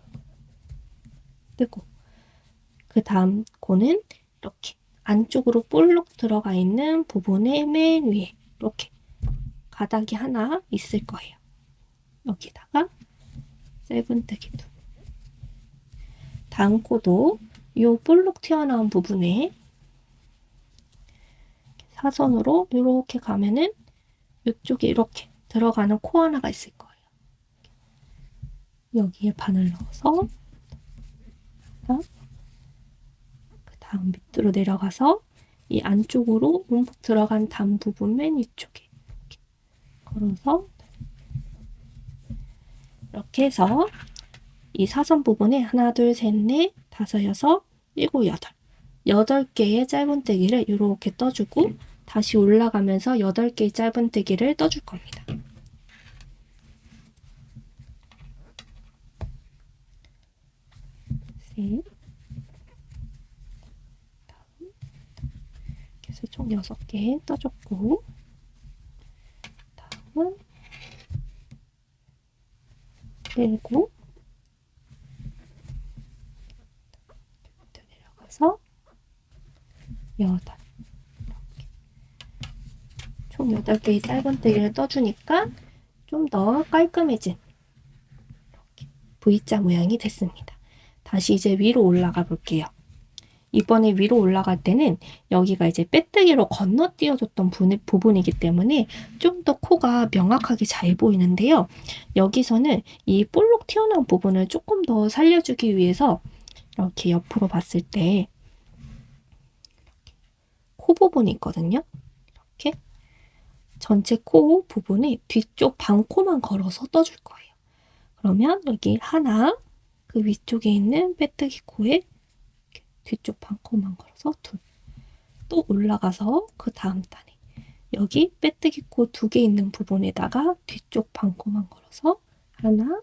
뜨고 그 다음 코는 이렇게 안쪽으로 볼록 들어가 있는 부분의 맨 위에 이렇게 가닥이 하나 있을 거예요. 여기다가 짧은뜨기 두. 다음 코도 요 볼록 튀어나온 부분에 사선으로 이렇게 가면은 이쪽에 이렇게 들어가는 코 하나가 있을 거예요. 여기에 바늘 넣어서 그 다음 밑으로 내려가서 이 안쪽으로 움푹 들어간 단 부분 맨 위쪽에 이렇게 걸어서 이렇게 해서 이 사선 부분에 하나, 둘, 셋, 넷, 다섯, 여섯, 일곱, 여덟 개의 짧은뜨기를 이렇게 떠주고 다시 올라가면서 8개의 짧은뜨기를 떠줄 겁니다. 셋, 그래서 총 6개 떠줬고 다음은 7, 내려가서 8, 이렇게 총 8개의 짧은뜨기를 떠주니까 좀 더 깔끔해진 이렇게 V자 모양이 됐습니다. 다시 이제 위로 올라가 볼게요. 이번에 위로 올라갈 때는 여기가 이제 빼뜨기로 건너뛰어줬던 부분이기 때문에 좀 더 코가 명확하게 잘 보이는데요. 여기서는 이 볼록 튀어나온 부분을 조금 더 살려주기 위해서 이렇게 옆으로 봤을 때 코 부분이 있거든요. 이렇게 전체 코 부분에 뒤쪽 반코만 걸어서 떠줄 거예요. 그러면 여기 하나, 그 위쪽에 있는 빼뜨기 코에 뒤쪽 반코만 걸어서 둘, 또 올라가서 그 다음 단에 여기 빼뜨기 코 2개 있는 부분에다가 뒤쪽 반코만 걸어서 하나,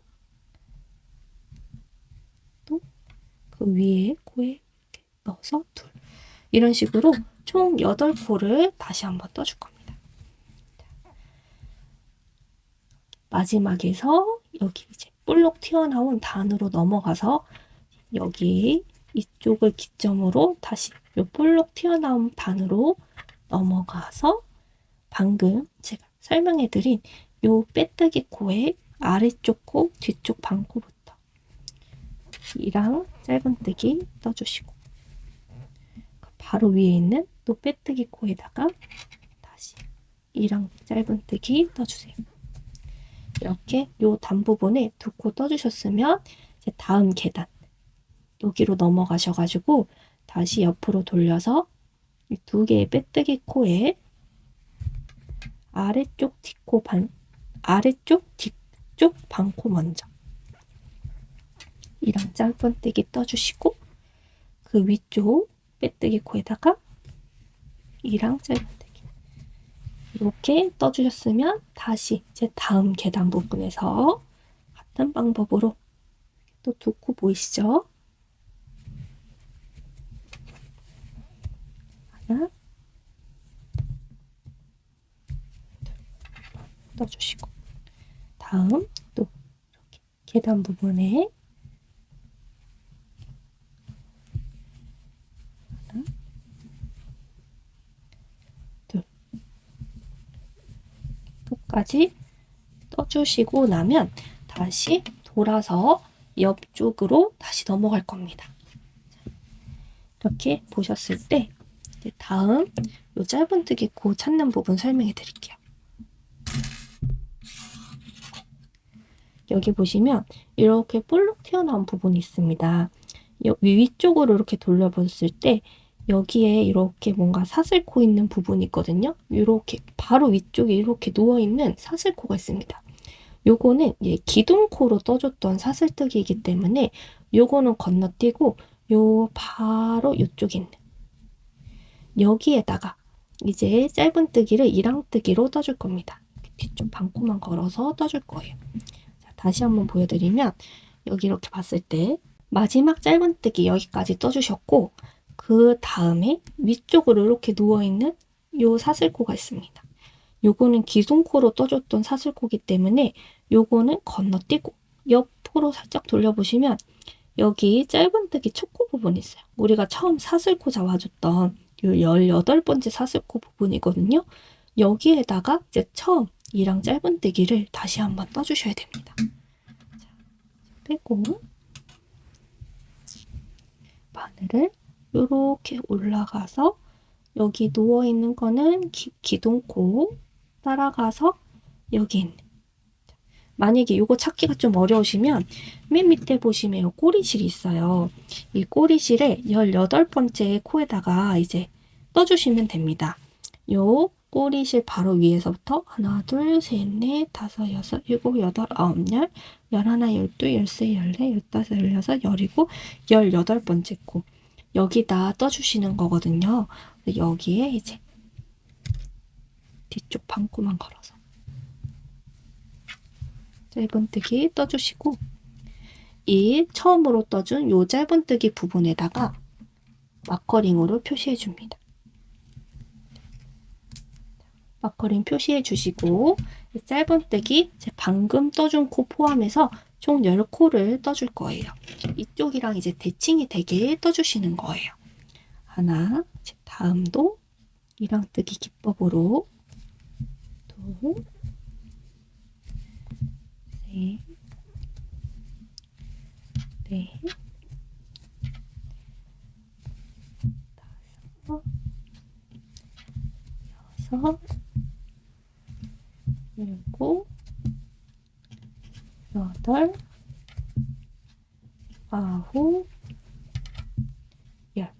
또 그 위에 코에 이렇게 넣어서 둘, 이런 식으로 총 8코를 다시 한번 떠줄 겁니다. 마지막에서 여기 이제 볼록 튀어나온 단으로 넘어가서 여기 이쪽을 기점으로 다시 요 볼록 튀어나온 단으로 넘어가서 방금 제가 설명해드린 요 빼뜨기 코의 아래쪽 코, 뒤쪽 반코부터 이랑 짧은뜨기 떠주시고 바로 위에 있는 또 빼뜨기 코에다가 다시 이랑 짧은뜨기 떠주세요. 이렇게 요 단 부분에 2코 떠주셨으면 이제 다음 계단 여기로 넘어가셔가지고 다시 옆으로 돌려서 이 2개의 빼뜨기 코에 아래쪽 뒷코 아래쪽 뒤쪽 반코 먼저 이랑 짧은뜨기 떠주시고 그 위쪽 빼뜨기 코에다가 이랑 짧은뜨기 이렇게 떠주셨으면 다시 이제 다음 계단 부분에서 같은 방법으로 또 2코 보이시죠? 하나, 떠주시고 다음 또 이렇게 계단 부분에 하나, 둘 끝까지 떠주시고 나면 다시 돌아서 옆쪽으로 다시 넘어갈 겁니다. 이렇게 보셨을 때 이제 다음 요 짧은뜨기 코 찾는 부분 설명해 드릴게요. 여기 보시면 이렇게 볼록 튀어나온 부분이 있습니다. 위쪽으로 이렇게 돌려봤을 때 여기에 이렇게 뭔가 사슬코 있는 부분이 있거든요. 이렇게 바로 위쪽에 이렇게 누워있는 사슬코가 있습니다. 요거는 기둥코로 떠줬던 사슬뜨기이기 때문에 요거는 건너뛰고 요 바로 요쪽에 있는 여기에다가 이제 짧은뜨기를 이랑뜨기로 떠줄 겁니다. 뒤쪽 반코만 걸어서 떠줄 거예요. 자, 다시 한번 보여드리면 여기 이렇게 봤을 때 마지막 짧은뜨기 여기까지 떠주셨고 그 다음에 위쪽으로 이렇게 누워있는 요 사슬코가 있습니다. 요거는 기둥코로 떠줬던 사슬코기 때문에 요거는 건너뛰고 옆으로 살짝 돌려보시면 여기 짧은뜨기 첫코 부분이 있어요. 우리가 처음 사슬코 잡아줬던 요 18번째 사슬코 부분이거든요. 여기에다가 이제 처음 이랑 짧은뜨기를 다시 한번 떠주셔야 됩니다. 자, 빼고 바늘을 이렇게 올라가서 여기 누워있는 거는 기둥코 따라가서 여기 있네. 만약에 이거 찾기가 좀 어려우시면 맨 밑에 보시면 요 꼬리실이 있어요. 이 꼬리실에 18번째 코에다가 이제 떠주시면 됩니다. 요 꼬리실 바로 위에서부터 하나, 둘, 셋, 넷, 다섯, 여섯, 일곱, 여덟, 아홉, 열, 열하나, 열둘, 열세, 열네, 열다섯, 열여섯, 열일곱, 18번째 코. 여기다 떠주시는 거거든요. 여기에 이제 뒤쪽 방구만 걸어서 짧은뜨기 떠주시고, 이 처음으로 떠준 요 짧은뜨기 부분에다가 마커링으로 표시해 줍니다. 마커링 표시해 주시고, 짧은뜨기 방금 떠준 코 포함해서 총 10코를 떠줄 거예요. 이쪽이랑 이제 대칭이 되게 떠주시는 거예요. 하나, 다음도 이랑뜨기 기법으로 둘, 셋, 넷, 다섯, 여섯, 일곱, 여덟, 아홉, 열.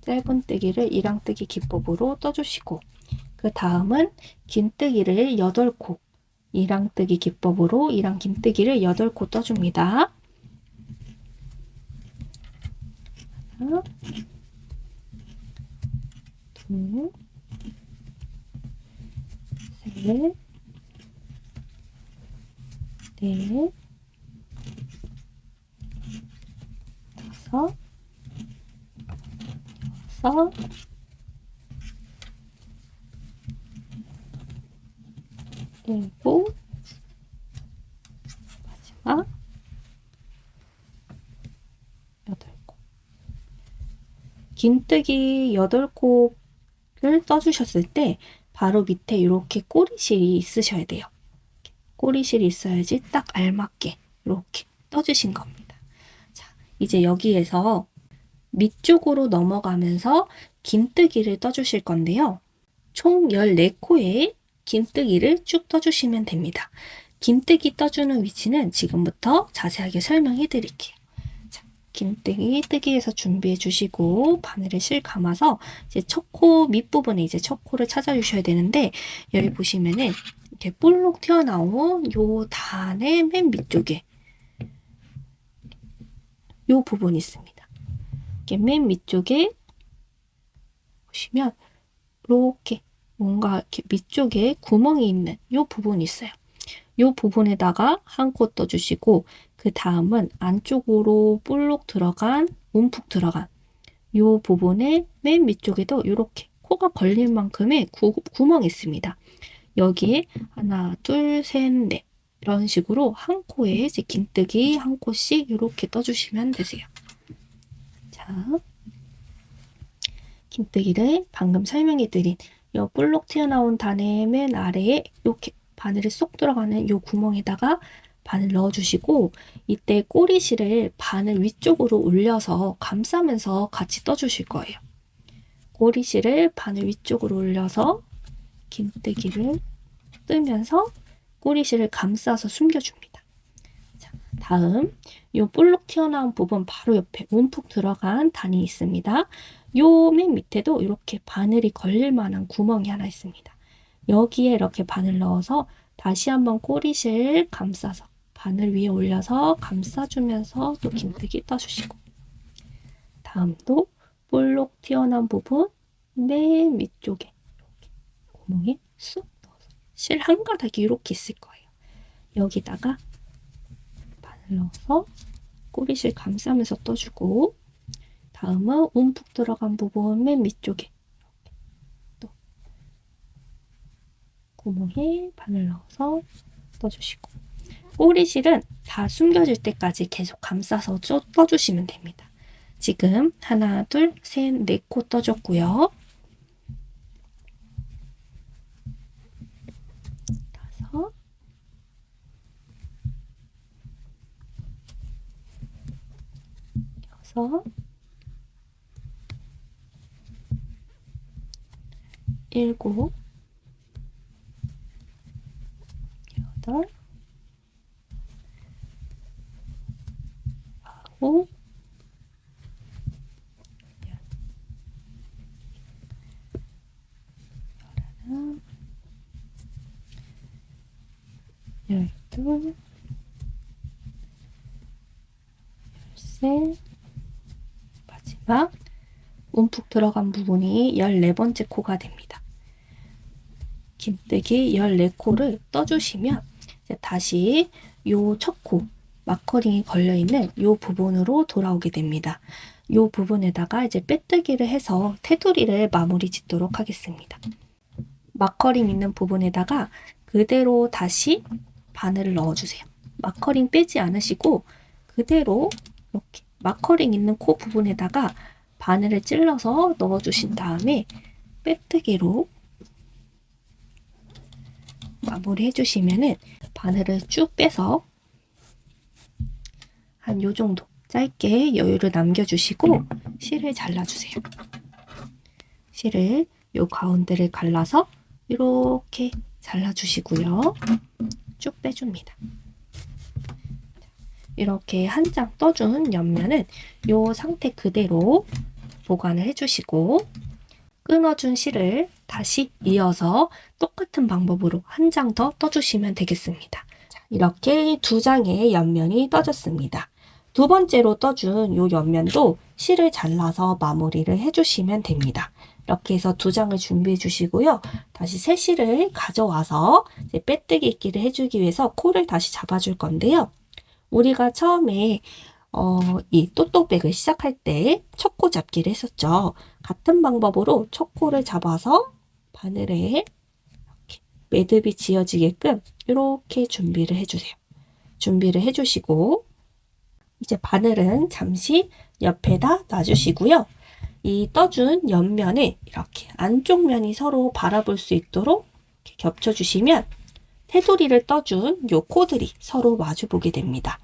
짧은뜨기를 이랑뜨기 기법으로 떠주시고, 그 다음은 긴뜨기를 8코, 이랑뜨기 기법으로 이랑 긴뜨기를 8코 떠줍니다. 하나, 둘, 셋, 넷, 다섯, 여섯, 일곱, 마지막 8코. 긴뜨기 8코를 떠주셨을 때 바로 밑에 이렇게 꼬리실이 있으셔야 돼요. 꼬리실이 있어야지 딱 알맞게 이렇게 떠주신 겁니다. 자, 이제 여기에서 밑쪽으로 넘어가면서 긴뜨기를 떠주실 건데요. 총 14코의 긴뜨기를 쭉 떠주시면 됩니다. 긴뜨기 떠주는 위치는 지금부터 자세하게 설명해 드릴게요. 자, 긴뜨기 뜨기에서 준비해 주시고 바늘에 실 감아서 이제 첫 코 밑부분에 이제 첫 코를 찾아주셔야 되는데, 여기 보시면은 이렇게 볼록 튀어나온 요 단의 맨 밑쪽에 요 부분이 있습니다. 이렇게 맨 밑쪽에 보시면 이렇게 뭔가 이렇게 밑쪽에 구멍이 있는 요 부분이 있어요. 요 부분에다가 한 코 떠주시고, 그 다음은 안쪽으로 볼록 들어간, 움푹 들어간 요 부분에 맨 밑쪽에도 이렇게 코가 걸릴 만큼의 구멍이 있습니다. 여기에 하나, 둘, 셋, 넷 이런 식으로 한 코에 이제 긴뜨기 한 코씩 이렇게 떠주시면 되세요. 자, 긴뜨기를 방금 설명해드린 요 볼록 튀어나온 단의 맨 아래에 이렇게 바늘이 쏙 들어가는 요 구멍에다가 바늘 넣어주시고, 이때 꼬리실을 바늘 위쪽으로 올려서 감싸면서 같이 떠주실 거예요. 꼬리실을 바늘 위쪽으로 올려서 긴뜨기를 뜨면서 꼬리실을 감싸서 숨겨줍니다. 자, 다음 요 볼록 튀어나온 부분 바로 옆에 움푹 들어간 단이 있습니다. 요 맨 밑에도 이렇게 바늘이 걸릴 만한 구멍이 하나 있습니다. 여기에 이렇게 바늘 넣어서 다시 한번 꼬리실 감싸서 바늘 위에 올려서 감싸주면서 또 긴뜨기 떠주시고, 다음도 볼록 튀어나온 부분 맨 밑쪽에 이렇게 구멍에 쏙 넣어서 실 한 가닥이 이렇게 있을 거예요. 여기다가 바늘 넣어서 꼬리실 감싸면서 떠주고, 다음은 움푹 들어간 부분 맨 밑쪽에 이렇게 또 구멍에 바늘 넣어서 떠주시고, 꼬리실은 다 숨겨질 때까지 계속 감싸서 떠주시면 됩니다. 지금 하나, 둘, 셋, 4코 떠줬고요. 다섯, 여섯, 일곱, 8, 9, 12, 13, 마지막 움푹 들어간 부분이 14번째 코가 됩니다. 긴뜨기 14코를 떠주시면 이제 다시 요 첫 코, 마커링이 걸려있는 요 부분으로 돌아오게 됩니다. 요 부분에다가 이제 빼뜨기를 해서 테두리를 마무리 짓도록 하겠습니다. 마커링 있는 부분에다가 그대로 다시 바늘을 넣어주세요. 마커링 빼지 않으시고 그대로 이렇게 마커링 있는 코 부분에다가 바늘을 찔러서 넣어주신 다음에 빼뜨기로 마무리 해주시면은 바늘을 쭉 빼서 한 요 정도 짧게 여유를 남겨주시고 실을 잘라주세요. 실을 요 가운데를 갈라서 이렇게 잘라주시고요. 쭉 빼줍니다. 이렇게 한 장 떠준 옆면은 요 상태 그대로 보관을 해주시고 끊어준 실을 다시 이어서 똑같은 방법으로 한 장 더 떠주시면 되겠습니다. 자, 이렇게 2장의 옆면이 떠졌습니다. 두 번째로 떠준 요 옆면도 실을 잘라서 마무리를 해주시면 됩니다. 이렇게 해서 2장을 준비해 주시고요. 다시 새 실을 가져와서 이제 빼뜨기 있기를 해주기 위해서 코를 다시 잡아줄 건데요. 우리가 처음에 이 또또백을 시작할 때 첫 코 잡기를 했었죠. 같은 방법으로 첫 코를 잡아서 바늘에 이렇게 매듭이 지어지게끔 이렇게 준비를 해주세요. 준비를 해주시고 이제 바늘은 잠시 옆에다 놔주시고요. 이 떠준 옆면에 이렇게 안쪽 면이 서로 바라볼 수 있도록 이렇게 겹쳐주시면 테두리를 떠준 요 코들이 서로 마주보게 됩니다.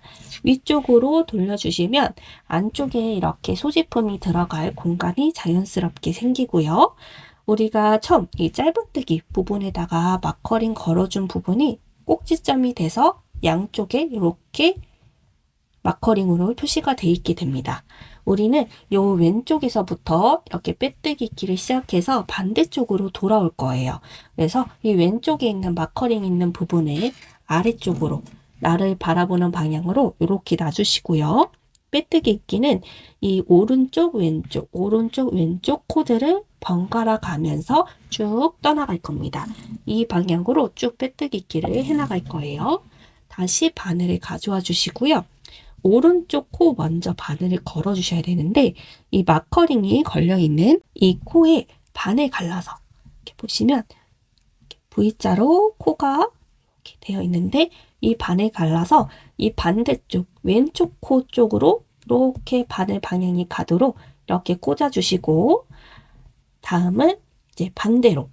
위쪽으로 돌려주시면 안쪽에 이렇게 소지품이 들어갈 공간이 자연스럽게 생기고요. 우리가 처음 이 짧은뜨기 부분에다가 마커링 걸어준 부분이 꼭지점이 돼서 양쪽에 이렇게 마커링으로 표시가 돼 있게 됩니다. 우리는 요 왼쪽에서부터 이렇게 빼뜨기 길을 시작해서 반대쪽으로 돌아올 거예요. 그래서 이 왼쪽에 있는 마커링 있는 부분을 아래쪽으로 나를 바라보는 방향으로 이렇게 놔주시고요. 빼뜨기 길은 이 오른쪽 왼쪽 코드를 번갈아 가면서 쭉 떠나갈 겁니다. 이 방향으로 쭉 빼뜨기 길을 해나갈 거예요. 다시 바늘을 가져와 주시고요. 오른쪽 코 먼저 바늘을 걸어 주셔야 되는데 이 마커링이 걸려 있는 이 코에 반을 갈라서 이렇게 보시면 이렇게 V자로 코가 이렇게 되어 있는데 이 반을 갈라서 이 반대쪽 왼쪽 코 쪽으로 이렇게 바늘 방향이 가도록 이렇게 꽂아 주시고 다음은 이제 반대로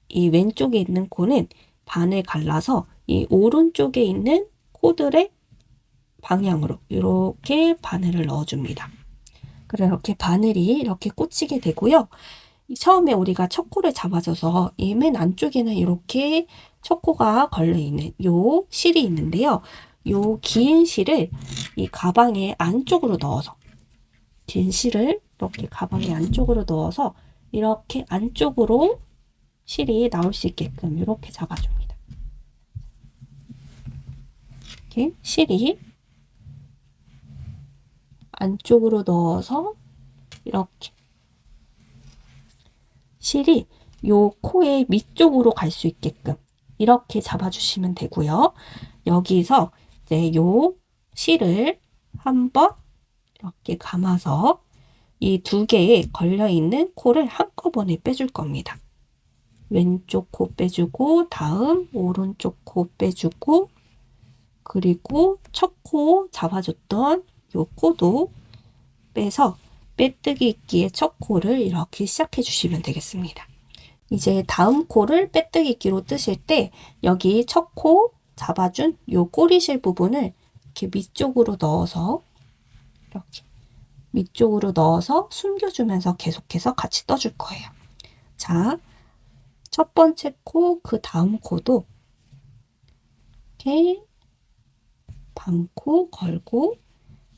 이 왼쪽에 있는 코는 반을 갈라서 이 오른쪽에 있는 코들의 방향으로 이렇게 바늘을 넣어줍니다. 그렇게 바늘이 이렇게 꽂히게 되고요. 처음에 우리가 첫 코를 잡아줘서 이 맨 안쪽에는 이렇게 첫 코가 걸려있는 요 실이 있는데요. 요 긴 실을 이 가방의 안쪽으로 넣어서 긴 실을 이렇게 가방의 안쪽으로 넣어서 이렇게 안쪽으로 실이 나올 수 있게끔 이렇게 잡아줍니다. 이렇게 실이 안쪽으로 넣어서 이렇게 실이 요 코의 밑쪽으로 갈 수 있게끔 이렇게 잡아주시면 되고요. 여기서 이제 요 실을 한번 이렇게 감아서 이 두 개에 걸려있는 코를 한꺼번에 빼줄 겁니다. 왼쪽 코 빼주고 다음 오른쪽 코 빼주고 그리고 첫 코 잡아줬던 요 코도 빼서 빼뜨기 있기의 첫 코를 이렇게 시작해 주시면 되겠습니다. 이제 다음 코를 빼뜨기 있기로 뜨실 때 여기 첫 코 잡아준 요 꼬리실 부분을 이렇게 밑쪽으로 넣어서 이렇게 밑쪽으로 넣어서 숨겨주면서 계속해서 같이 떠줄 거예요. 자, 첫 번째 코, 그 다음 코도 이렇게 반코 걸고,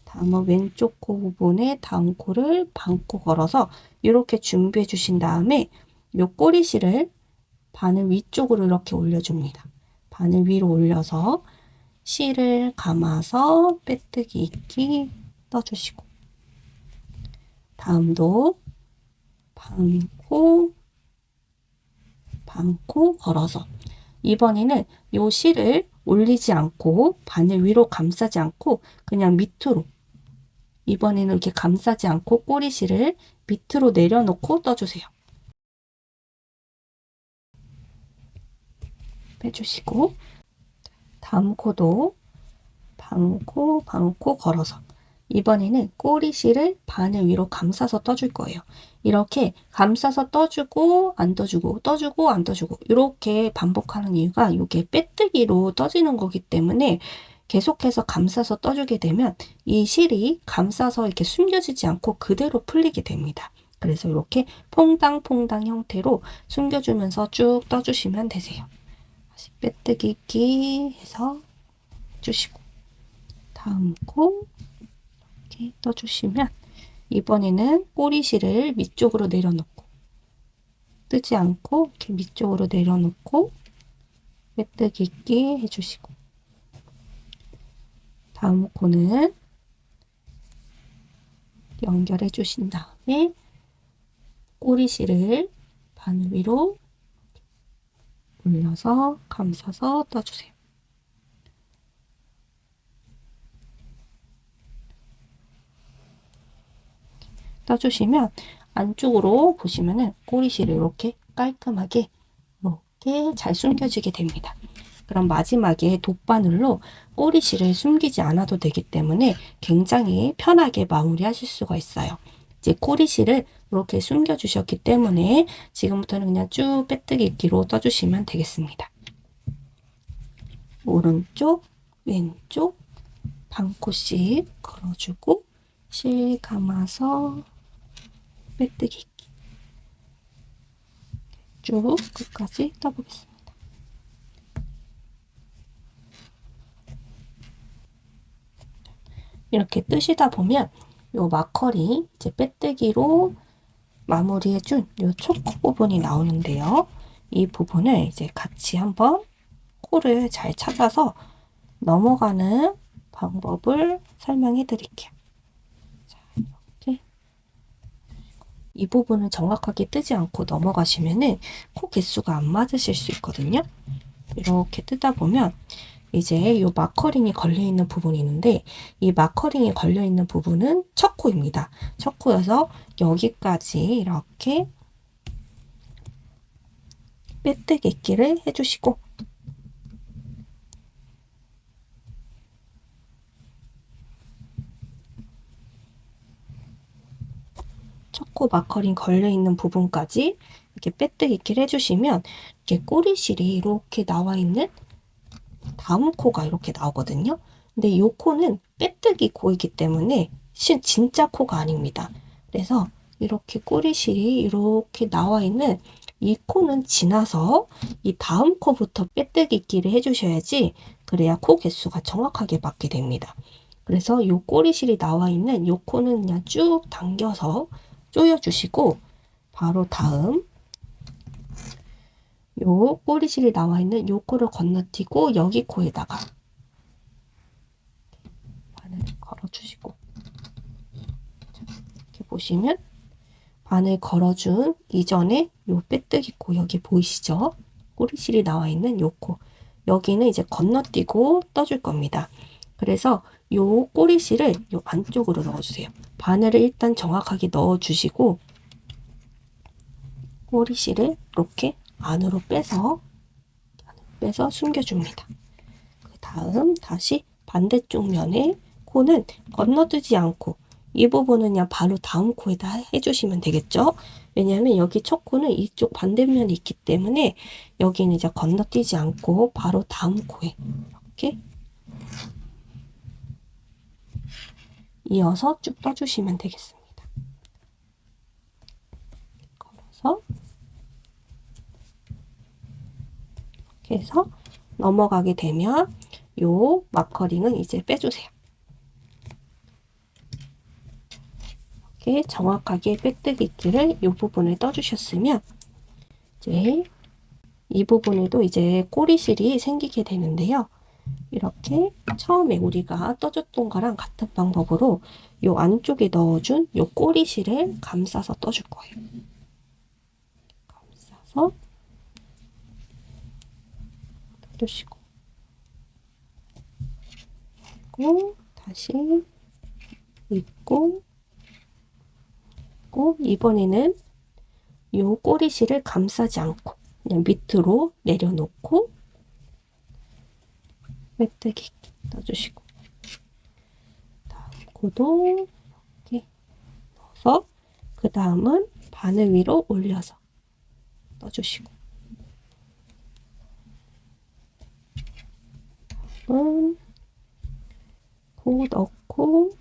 다음은 왼쪽 코 부분에 다음 코를 반코 걸어서 이렇게 준비해 주신 다음에 요 꼬리실을 바늘 위쪽으로 이렇게 올려줍니다. 바늘 위로 올려서 실을 감아서 빼뜨기 있기 떠주시고, 다음도 반코 반코 걸어서, 이번에는 요 실을 올리지 않고 바늘 위로 감싸지 않고 그냥 밑으로, 이번에는 이렇게 감싸지 않고 꼬리실을 밑으로 내려놓고 떠주세요. 빼주시고, 다음 코도 반코 반코 걸어서, 이번에는 꼬리실을 바늘 위로 감싸서 떠줄 거예요. 이렇게 감싸서 떠주고 안 떠주고 떠주고 안 떠주고 이렇게 반복하는 이유가 이게 빼뜨기로 떠지는 거기 때문에, 계속해서 감싸서 떠주게 되면 이 실이 감싸서 이렇게 숨겨지지 않고 그대로 풀리게 됩니다. 그래서 이렇게 퐁당퐁당 형태로 숨겨주면서 쭉 떠주시면 되세요. 다시 빼뜨기 끼 해서 주시고, 다음 코 이렇게 떠주시면, 이번에는 꼬리실을 밑쪽으로 내려놓고 뜨지 않고 이렇게 밑쪽으로 내려놓고 빼뜨기 끼 해주시고, 다음 코는 연결해 주신 다음에 꼬리실을 바늘 위로 올려서 감싸서 떠주세요. 떠주시면 안쪽으로 보시면은 꼬리실을 이렇게 깔끔하게 이렇게 잘 숨겨지게 됩니다. 그럼 마지막에 돗바늘로 꼬리실을 숨기지 않아도 되기 때문에 굉장히 편하게 마무리하실 수가 있어요. 이제 꼬리실을 이렇게 숨겨주셨기 때문에 지금부터는 그냥 쭉 빼뜨기기로 떠주시면 되겠습니다. 오른쪽, 왼쪽 반코씩 걸어주고 실 감아서 빼뜨기 쭉 끝까지 떠보겠습니다. 이렇게 뜨시다 보면 요 마커링 이제 빼뜨기로 마무리해준 요 초코 부분이 나오는데요. 이 부분을 이제 같이 한번 코를 잘 찾아서 넘어가는 방법을 설명해 드릴게요. 자, 이렇게 이 부분은 정확하게 뜨지 않고 넘어가시면은 코 개수가 안 맞으실 수 있거든요. 이렇게 뜨다 보면 이제 요 마커링이 걸려있는 부분이 있는데, 이 마커링이 걸려있는 부분은 첫 코입니다. 첫 코여서 여기까지 이렇게 빼뜨기끼를 해주시고, 첫 코 마커링 걸려있는 부분까지 이렇게 빼뜨기끼를 해주시면 이렇게 꼬리실이 이렇게 나와있는 다음 코가 이렇게 나오거든요. 근데 이 코는 빼뜨기 코이기 때문에 진짜 코가 아닙니다. 그래서 이렇게 꼬리실이 이렇게 나와 있는 이 코는 지나서 이 다음 코부터 빼뜨기끼를 해주셔야지, 그래야 코 개수가 정확하게 맞게 됩니다. 그래서 이 꼬리실이 나와 있는 이 코는 그냥 쭉 당겨서 조여주시고, 바로 다음 요 꼬리실이 나와 있는 요 코를 건너뛰고 여기 코에다가 바늘 걸어주시고, 이렇게 보시면 바늘 걸어준 이전에 요 빼뜨기 코 여기 보이시죠? 꼬리실이 나와 있는 요 코, 여기는 이제 건너뛰고 떠줄 겁니다. 그래서 요 꼬리실을 요 안쪽으로 넣어주세요. 바늘을 일단 정확하게 넣어주시고 꼬리실을 이렇게 안으로 빼서 숨겨줍니다. 그 다음 다시 반대쪽 면에 코는 건너뛰지 않고 이 부분은 그냥 바로 다음 코에다 해주시면 되겠죠. 왜냐하면 여기 첫 코는 이쪽 반대면이 있기 때문에 여기는 이제 건너뛰지 않고 바로 다음 코에 이렇게 이어서 쭉 떠주시면 되겠습니다. 걸어서 이렇게 해서 넘어가게 되면 요 마커링은 이제 빼주세요. 이렇게 정확하게 빼뜨기끼를 이 부분을 떠주셨으면 이제 이 부분에도 이제 꼬리실이 생기게 되는데요. 이렇게 처음에 우리가 떠줬던 거랑 같은 방법으로 요 안쪽에 넣어준 요 꼬리실을 감싸서 떠줄 거예요. 감싸서 떠주시고 그리고 다시 입고 이번에는 요 꼬리실을 감싸지 않고 그냥 밑으로 내려놓고 빼뜨기 넣어주시고 다음 코도 이렇게 넣어서 그 다음은 바늘 위로 올려서 넣어주시고 다음은 코 넣고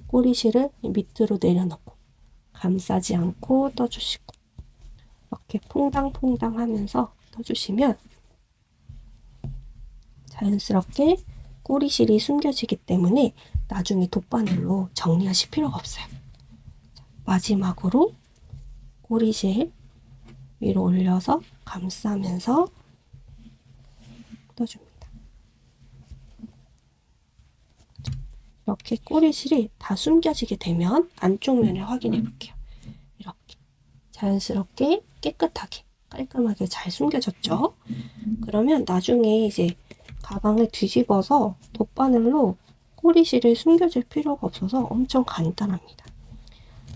꼬리실을 밑으로 내려놓고 감싸지 않고 떠주시고 이렇게 퐁당퐁당 하면서 떠주시면 자연스럽게 꼬리실이 숨겨지기 때문에 나중에 돗바늘로 정리하실 필요가 없어요. 마지막으로 꼬리실 위로 올려서 감싸면서 떠줍니다. 이렇게 꼬리실이 다 숨겨지게 되면 안쪽 면을 확인해 볼게요. 이렇게 자연스럽게 깨끗하게 깔끔하게 잘 숨겨졌죠? 그러면 나중에 이제 가방을 뒤집어서 돗바늘로 꼬리실을 숨겨줄 필요가 없어서 엄청 간단합니다.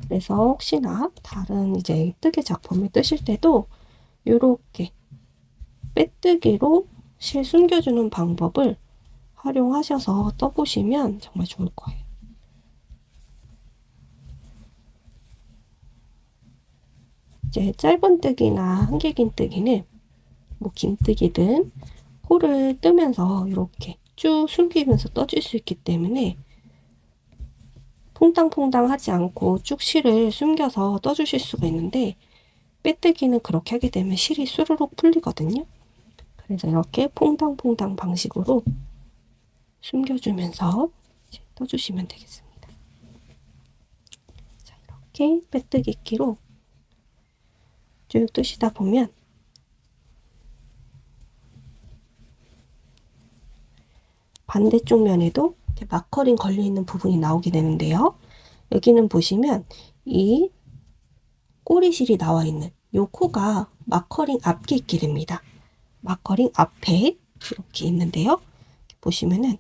그래서 혹시나 다른 이제 뜨개 작품을 뜨실 때도 이렇게 빼뜨기로 실 숨겨주는 방법을 활용하셔서 떠보시면 정말 좋을 거예요. 이제 짧은 뜨기나 한길긴 뜨기는 뭐 긴뜨기든 코를 뜨면서 이렇게 쭉 숨기면서 떠줄 수 있기 때문에 퐁당퐁당 하지 않고 쭉 실을 숨겨서 떠주실 수가 있는데 빼뜨기는 그렇게 하게 되면 실이 수르륵 풀리거든요. 그래서 이렇게 퐁당퐁당 방식으로 숨겨주면서 떠주시면 되겠습니다. 자, 이렇게 빼뜨기기로 쭉 뜨시다 보면 반대쪽 면에도 이렇게 마커링 걸려있는 부분이 나오게 되는데요. 여기는 보시면 이 꼬리실이 나와 있는 이 코가 마커링 앞길입니다. 마커링 앞에 이렇게 있는데요. 이렇게 보시면은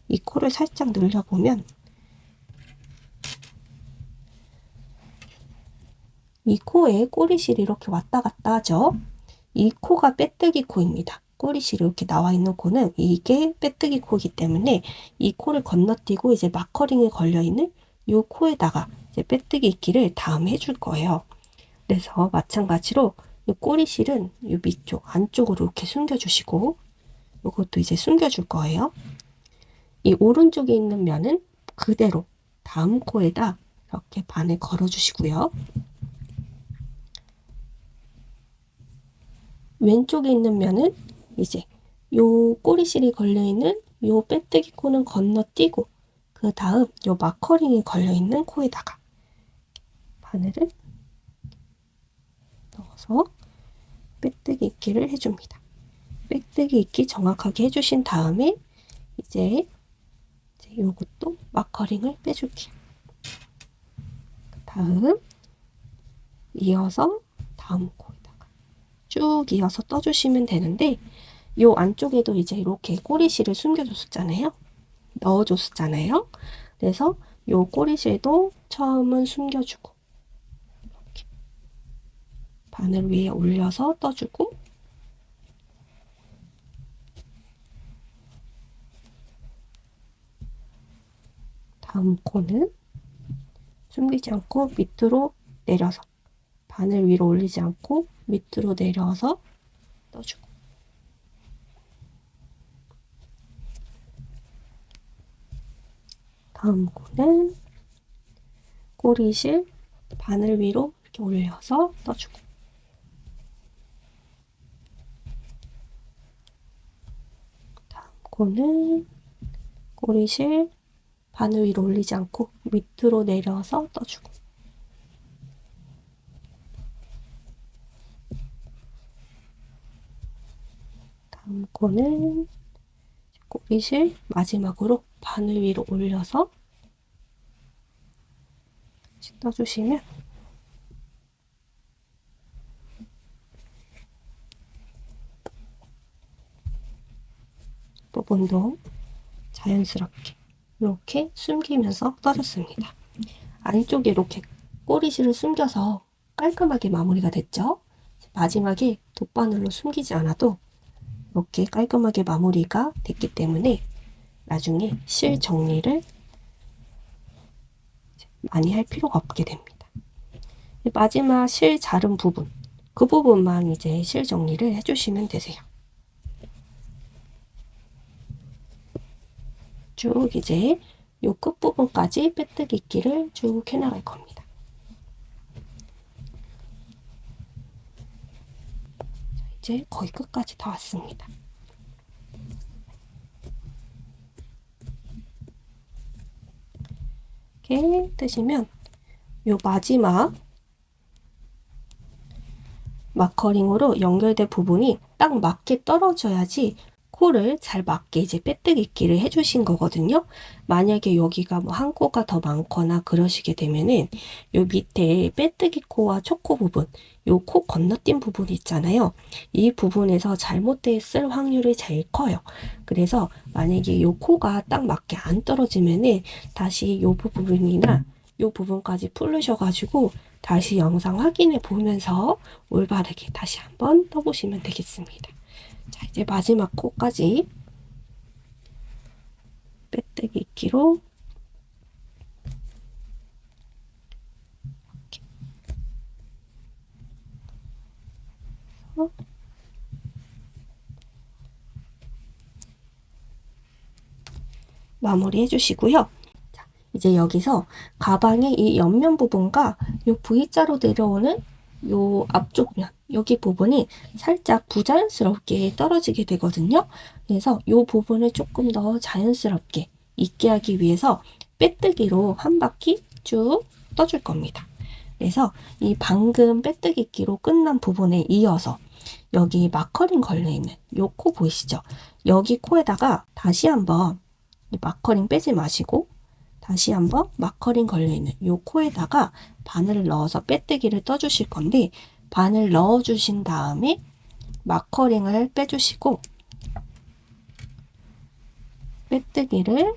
이 코를 살짝 늘려보면 이 코에 꼬리실이 이렇게 왔다 갔다 하죠. 이 코가 빼뜨기 코입니다. 꼬리실이 이렇게 나와 있는 코는 이게 빼뜨기 코이기 때문에 이 코를 건너뛰고 이제 마커링이 걸려있는 이 코에다가 이제 빼뜨기 있기를 다음에 해줄 거예요. 그래서 마찬가지로 이 꼬리실은 이 밑쪽 안쪽으로 이렇게 숨겨주시고 이것도 이제 숨겨줄 거예요. 이 오른쪽에 있는 면은 그대로 다음 코에다 이렇게 바늘 걸어주시고요. 왼쪽에 있는 면은 이제 요 꼬리실이 걸려있는 요 빼뜨기 코는 건너뛰고 그 다음 요 마커링이 걸려있는 코에다가 바늘을 넣어서 빼뜨기 있기를 해줍니다. 빼뜨기 있기 정확하게 해주신 다음에 이제 요것도 마커링을 빼줄게요. 다음 이어서 다음 코에다가 쭉 이어서 떠주시면 되는데 요 안쪽에도 이제 이렇게 꼬리실을 숨겨줬었잖아요. 넣어줬었잖아요. 그래서 요 꼬리실도 처음은 숨겨주고 이렇게 바늘 위에 올려서 떠주고 다음 코는 숨기지 않고 밑으로 내려서 바늘 위로 올리지 않고 밑으로 내려서 떠주고 다음 코는 꼬리실 바늘 위로 이렇게 올려서 떠주고 코는 꼬리실 바늘 위로 올리지 않고 밑으로 내려서 떠주고, 다음 코는 꼬리실 마지막으로 바늘 위로 올려서 떠주시면 부분도 자연스럽게 이렇게 숨기면서 떠줬습니다. 안쪽에 이렇게 꼬리실을 숨겨서 깔끔하게 마무리가 됐죠? 마지막에 돗바늘로 숨기지 않아도 이렇게 깔끔하게 마무리가 됐기 때문에 나중에 실 정리를 많이 할 필요가 없게 됩니다. 마지막 실 자른 부분, 그 부분만 이제 실 정리를 해주시면 되세요. 쭉 이제 요 끝부분까지 빼뜨기끼를 쭉 해나갈 겁니다. 이제 거의 끝까지 다 왔습니다. 이렇게 뜨시면 요 마지막 마커링으로 연결된 부분이 딱 맞게 떨어져야지 코를 잘 맞게 이제 빼뜨기끼를 해주신 거거든요. 만약에 여기가 뭐 한 코가 더 많거나 그러시게 되면은 요 밑에 빼뜨기 코와 촉코 부분, 요 코 건너뛴 부분이 있잖아요. 이 부분에서 잘못됐을 확률이 제일 커요. 그래서 만약에 요 코가 딱 맞게 안 떨어지면은 다시 요 부분이나 요 부분까지 풀으셔가지고 다시 영상 확인해 보면서 올바르게 다시 한번 떠보시면 되겠습니다. 자, 이제 마지막 코까지 빼뜨기기로 이렇게 마무리 해주시고요. 자, 이제 여기서 가방의 이 옆면 부분과 요 V자로 내려오는 요 앞쪽 면, 여기 부분이 살짝 부자연스럽게 떨어지게 되거든요. 그래서 요 부분을 조금 더 자연스럽게 있게 하기 위해서 빼뜨기로 한 바퀴 쭉 떠줄 겁니다. 그래서 이 방금 빼뜨기기로 끝난 부분에 이어서 여기 마커링 걸려있는 요 코 보이시죠? 여기 코에다가 다시 한번 마커링 빼지 마시고 다시 한번 마커링 걸려있는 요 코에다가 바늘을 넣어서 빼뜨기를 떠주실 건데, 바늘 넣어주신 다음에 마커링을 빼주시고 빼뜨기를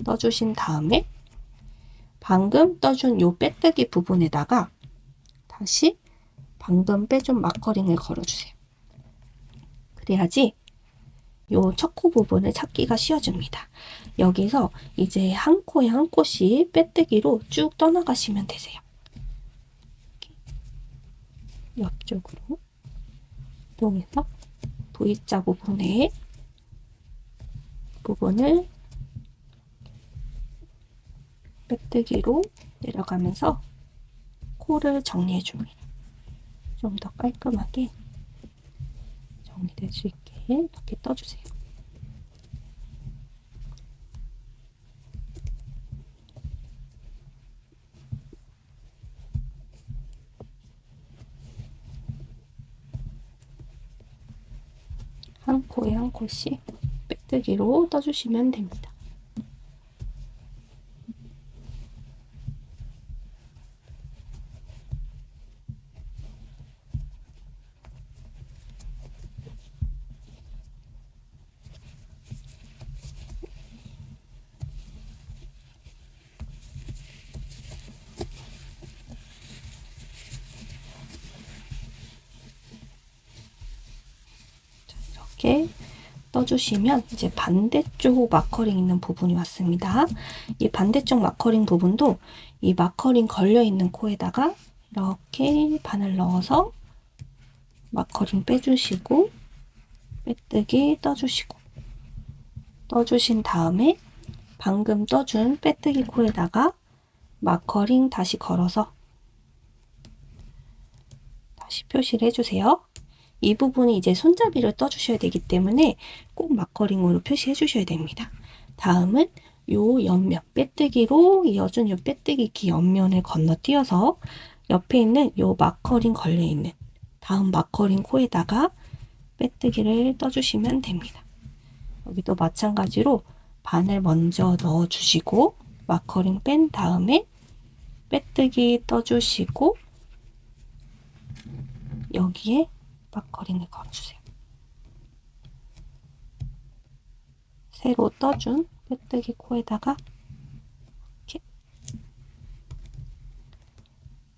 떠주신 다음에 방금 떠준 요 빼뜨기 부분에다가 다시 방금 빼준 마커링을 걸어주세요. 그래야지 요 첫 코 부분을 찾기가 쉬워집니다. 여기서 이제 한 코에 한 코씩 빼뜨기로 쭉 떠나가시면 되세요. 옆쪽으로 이동해서 V자 부분을 빼뜨기로 내려가면서 코를 정리해 줍니다. 좀 더 깔끔하게 정리될 수 있게 이렇게 떠주세요. 한 코에 한 코씩 빼뜨기로 떠주시면 됩니다. 이렇게 떠주시면 이제 반대쪽 마커링 있는 부분이 왔습니다. 이 반대쪽 마커링 부분도 이 마커링 걸려있는 코에다가 이렇게 바늘 넣어서 마커링 빼주시고 빼뜨기 떠주시고 떠주신 다음에 방금 떠준 빼뜨기 코에다가 마커링 다시 걸어서 다시 표시를 해주세요. 이 부분이 이제 손잡이를 떠주셔야 되기 때문에 꼭 마커링으로 표시해 주셔야 됩니다. 다음은 요 옆면, 빼뜨기로 이어준 요 빼뜨기 기 옆면을 건너뛰어서 옆에 있는 요 마커링 걸려있는 다음 마커링 코에다가 빼뜨기를 떠주시면 됩니다. 여기도 마찬가지로 바늘 먼저 넣어주시고 마커링 뺀 다음에 빼뜨기 떠주시고 여기에 마커링을 걸어주세요. 새로 떠준 빼뜨기 코에다가 이렇게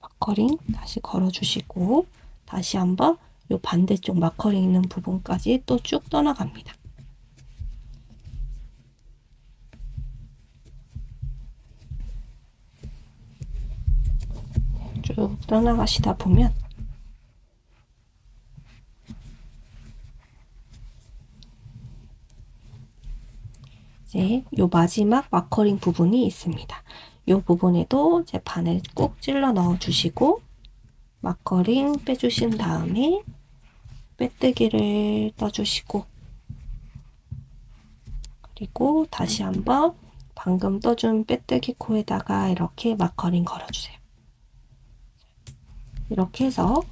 마커링 다시 걸어주시고 다시 한번 이 반대쪽 마커링 있는 부분까지 또 쭉 떠나갑니다. 쭉 떠나가시다 보면 이제 요 마지막 마커링 부분이 있습니다. 요 부분에도 이제 바늘 꾹 찔러 넣어 주시고 마커링 빼주신 다음에 빼뜨기를 떠주시고 그리고 다시 한번 방금 떠준 빼뜨기 코에다가 이렇게 마커링 걸어주세요. 이렇게 해서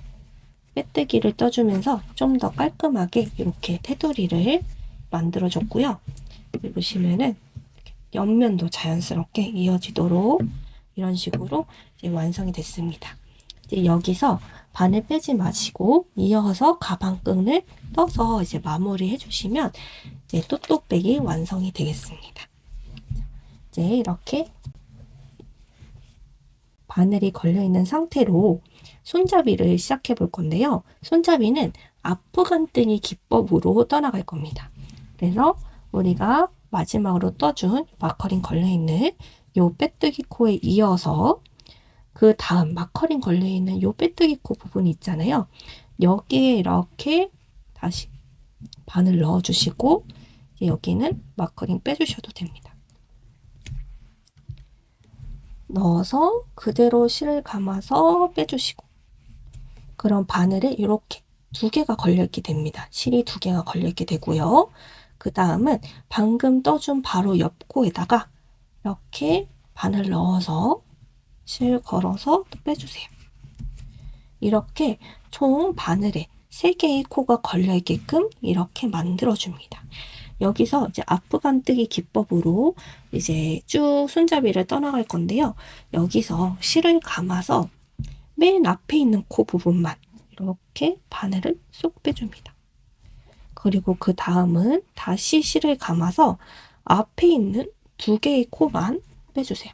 빼뜨기를 떠주면서 좀 더 깔끔하게 이렇게 테두리를 만들어줬고요. 여기 보시면은 옆면도 자연스럽게 이어지도록 이런 식으로 이제 완성이 됐습니다. 이제 여기서 바늘 빼지 마시고 이어서 가방끈을 떠서 이제 마무리 해주시면 이제 또또백이 완성이 되겠습니다. 이제 이렇게 바늘이 걸려있는 상태로 손잡이를 시작해 볼 건데요. 손잡이는 앞부간뜨기 기법으로 떠나갈 겁니다. 그래서 우리가 마지막으로 떠준 마커링 걸려있는 요 빼뜨기 코에 이어서 그 다음 마커링 걸려있는 요 빼뜨기 코 부분이 있잖아요. 여기에 이렇게 다시 바늘 넣어주시고 여기는 마커링 빼주셔도 됩니다. 넣어서 그대로 실을 감아서 빼주시고 그럼 바늘에 이렇게 두 개가 걸려있게 됩니다. 실이 두 개가 걸려있게 되고요. 그 다음은 방금 떠준 바로 옆 코에다가 이렇게 바늘 넣어서 실 걸어서 또 빼주세요. 이렇게 총 바늘에 3개의 코가 걸려있게끔 이렇게 만들어줍니다. 여기서 이제 앞부간뜨기 기법으로 이제 쭉 손잡이를 떠나갈 건데요. 여기서 실을 감아서 맨 앞에 있는 코 부분만 이렇게 바늘을 쏙 빼줍니다. 그리고 그 다음은 다시 실을 감아서 앞에 있는 2개의 코만 빼주세요.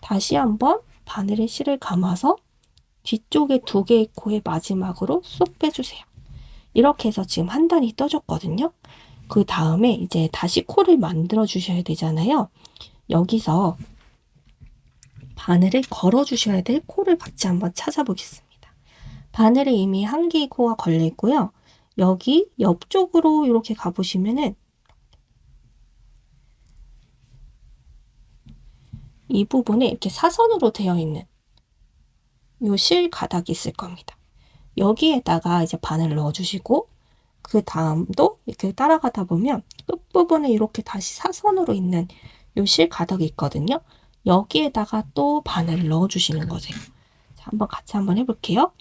다시 한번 바늘에 실을 감아서 뒤쪽에 2개의 코의 마지막으로 쏙 빼주세요. 이렇게 해서 지금 한 단이 떠졌거든요. 그 다음에 이제 다시 코를 만들어 주셔야 되잖아요. 여기서 바늘을 걸어 주셔야 될 코를 같이 한번 찾아보겠습니다. 바늘에 이미 1개의 코가 걸려 있고요. 여기 옆쪽으로 이렇게 가보시면은 이 부분에 이렇게 사선으로 되어 있는 요 실 가닥이 있을 겁니다. 여기에다가 이제 바늘을 넣어주시고 그 다음도 이렇게 따라가다 보면 끝부분에 이렇게 다시 사선으로 있는 요 실 가닥이 있거든요. 여기에다가 또 바늘을 넣어주시는 거세요. 자, 한번 같이 한번 해볼게요.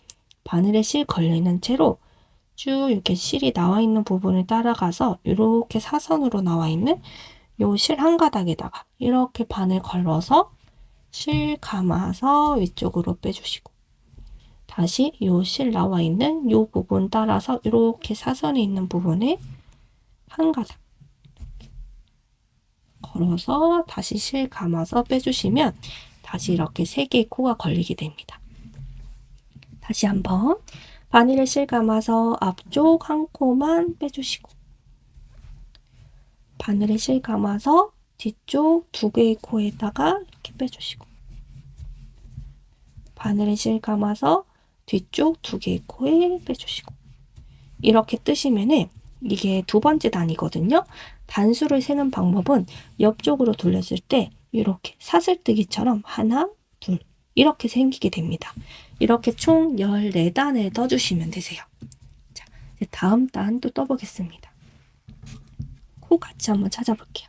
바늘에 실 걸려있는 채로 쭉 이렇게 실이 나와 있는 부분을 따라가서 이렇게 사선으로 나와 있는 요 실 한 가닥에다가 이렇게 바늘 걸어서 실 감아서 위쪽으로 빼주시고 다시 요 실 나와 있는 요 부분 따라서 이렇게 사선이 있는 부분에 한 가닥 걸어서 다시 실 감아서 빼주시면 다시 이렇게 3개의 코가 걸리게 됩니다. 다시 한번 바늘에 실 감아서 앞쪽 한 코만 빼주시고 바늘에 실 감아서 뒤쪽 2개의 코에다가 이렇게 빼주시고 바늘에 실 감아서 뒤쪽 2개의 코에 빼주시고 이렇게 뜨시면은 이게 2번째 단이거든요. 단수를 세는 방법은 옆쪽으로 돌렸을 때 이렇게 사슬뜨기처럼 하나, 둘, 이렇게 생기게 됩니다. 이렇게 총 14단을 떠주시면 되세요. 자, 이제 다음 단 또 떠보겠습니다. 코 같이 한번 찾아볼게요.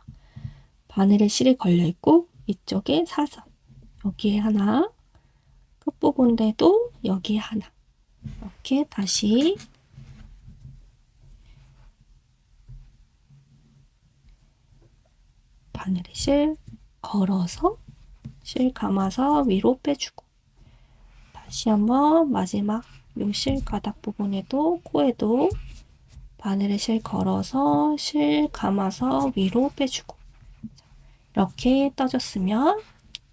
바늘에 실이 걸려있고 이쪽에 사선, 여기에 하나, 끝부분에도 여기에 하나, 이렇게 다시 바늘에 실 걸어서 실 감아서 위로 빼주고, 다시 한번 마지막 요 실 가닥 부분에도 코에도 바늘에 실 걸어서 실 감아서 위로 빼주고, 이렇게 떠줬으면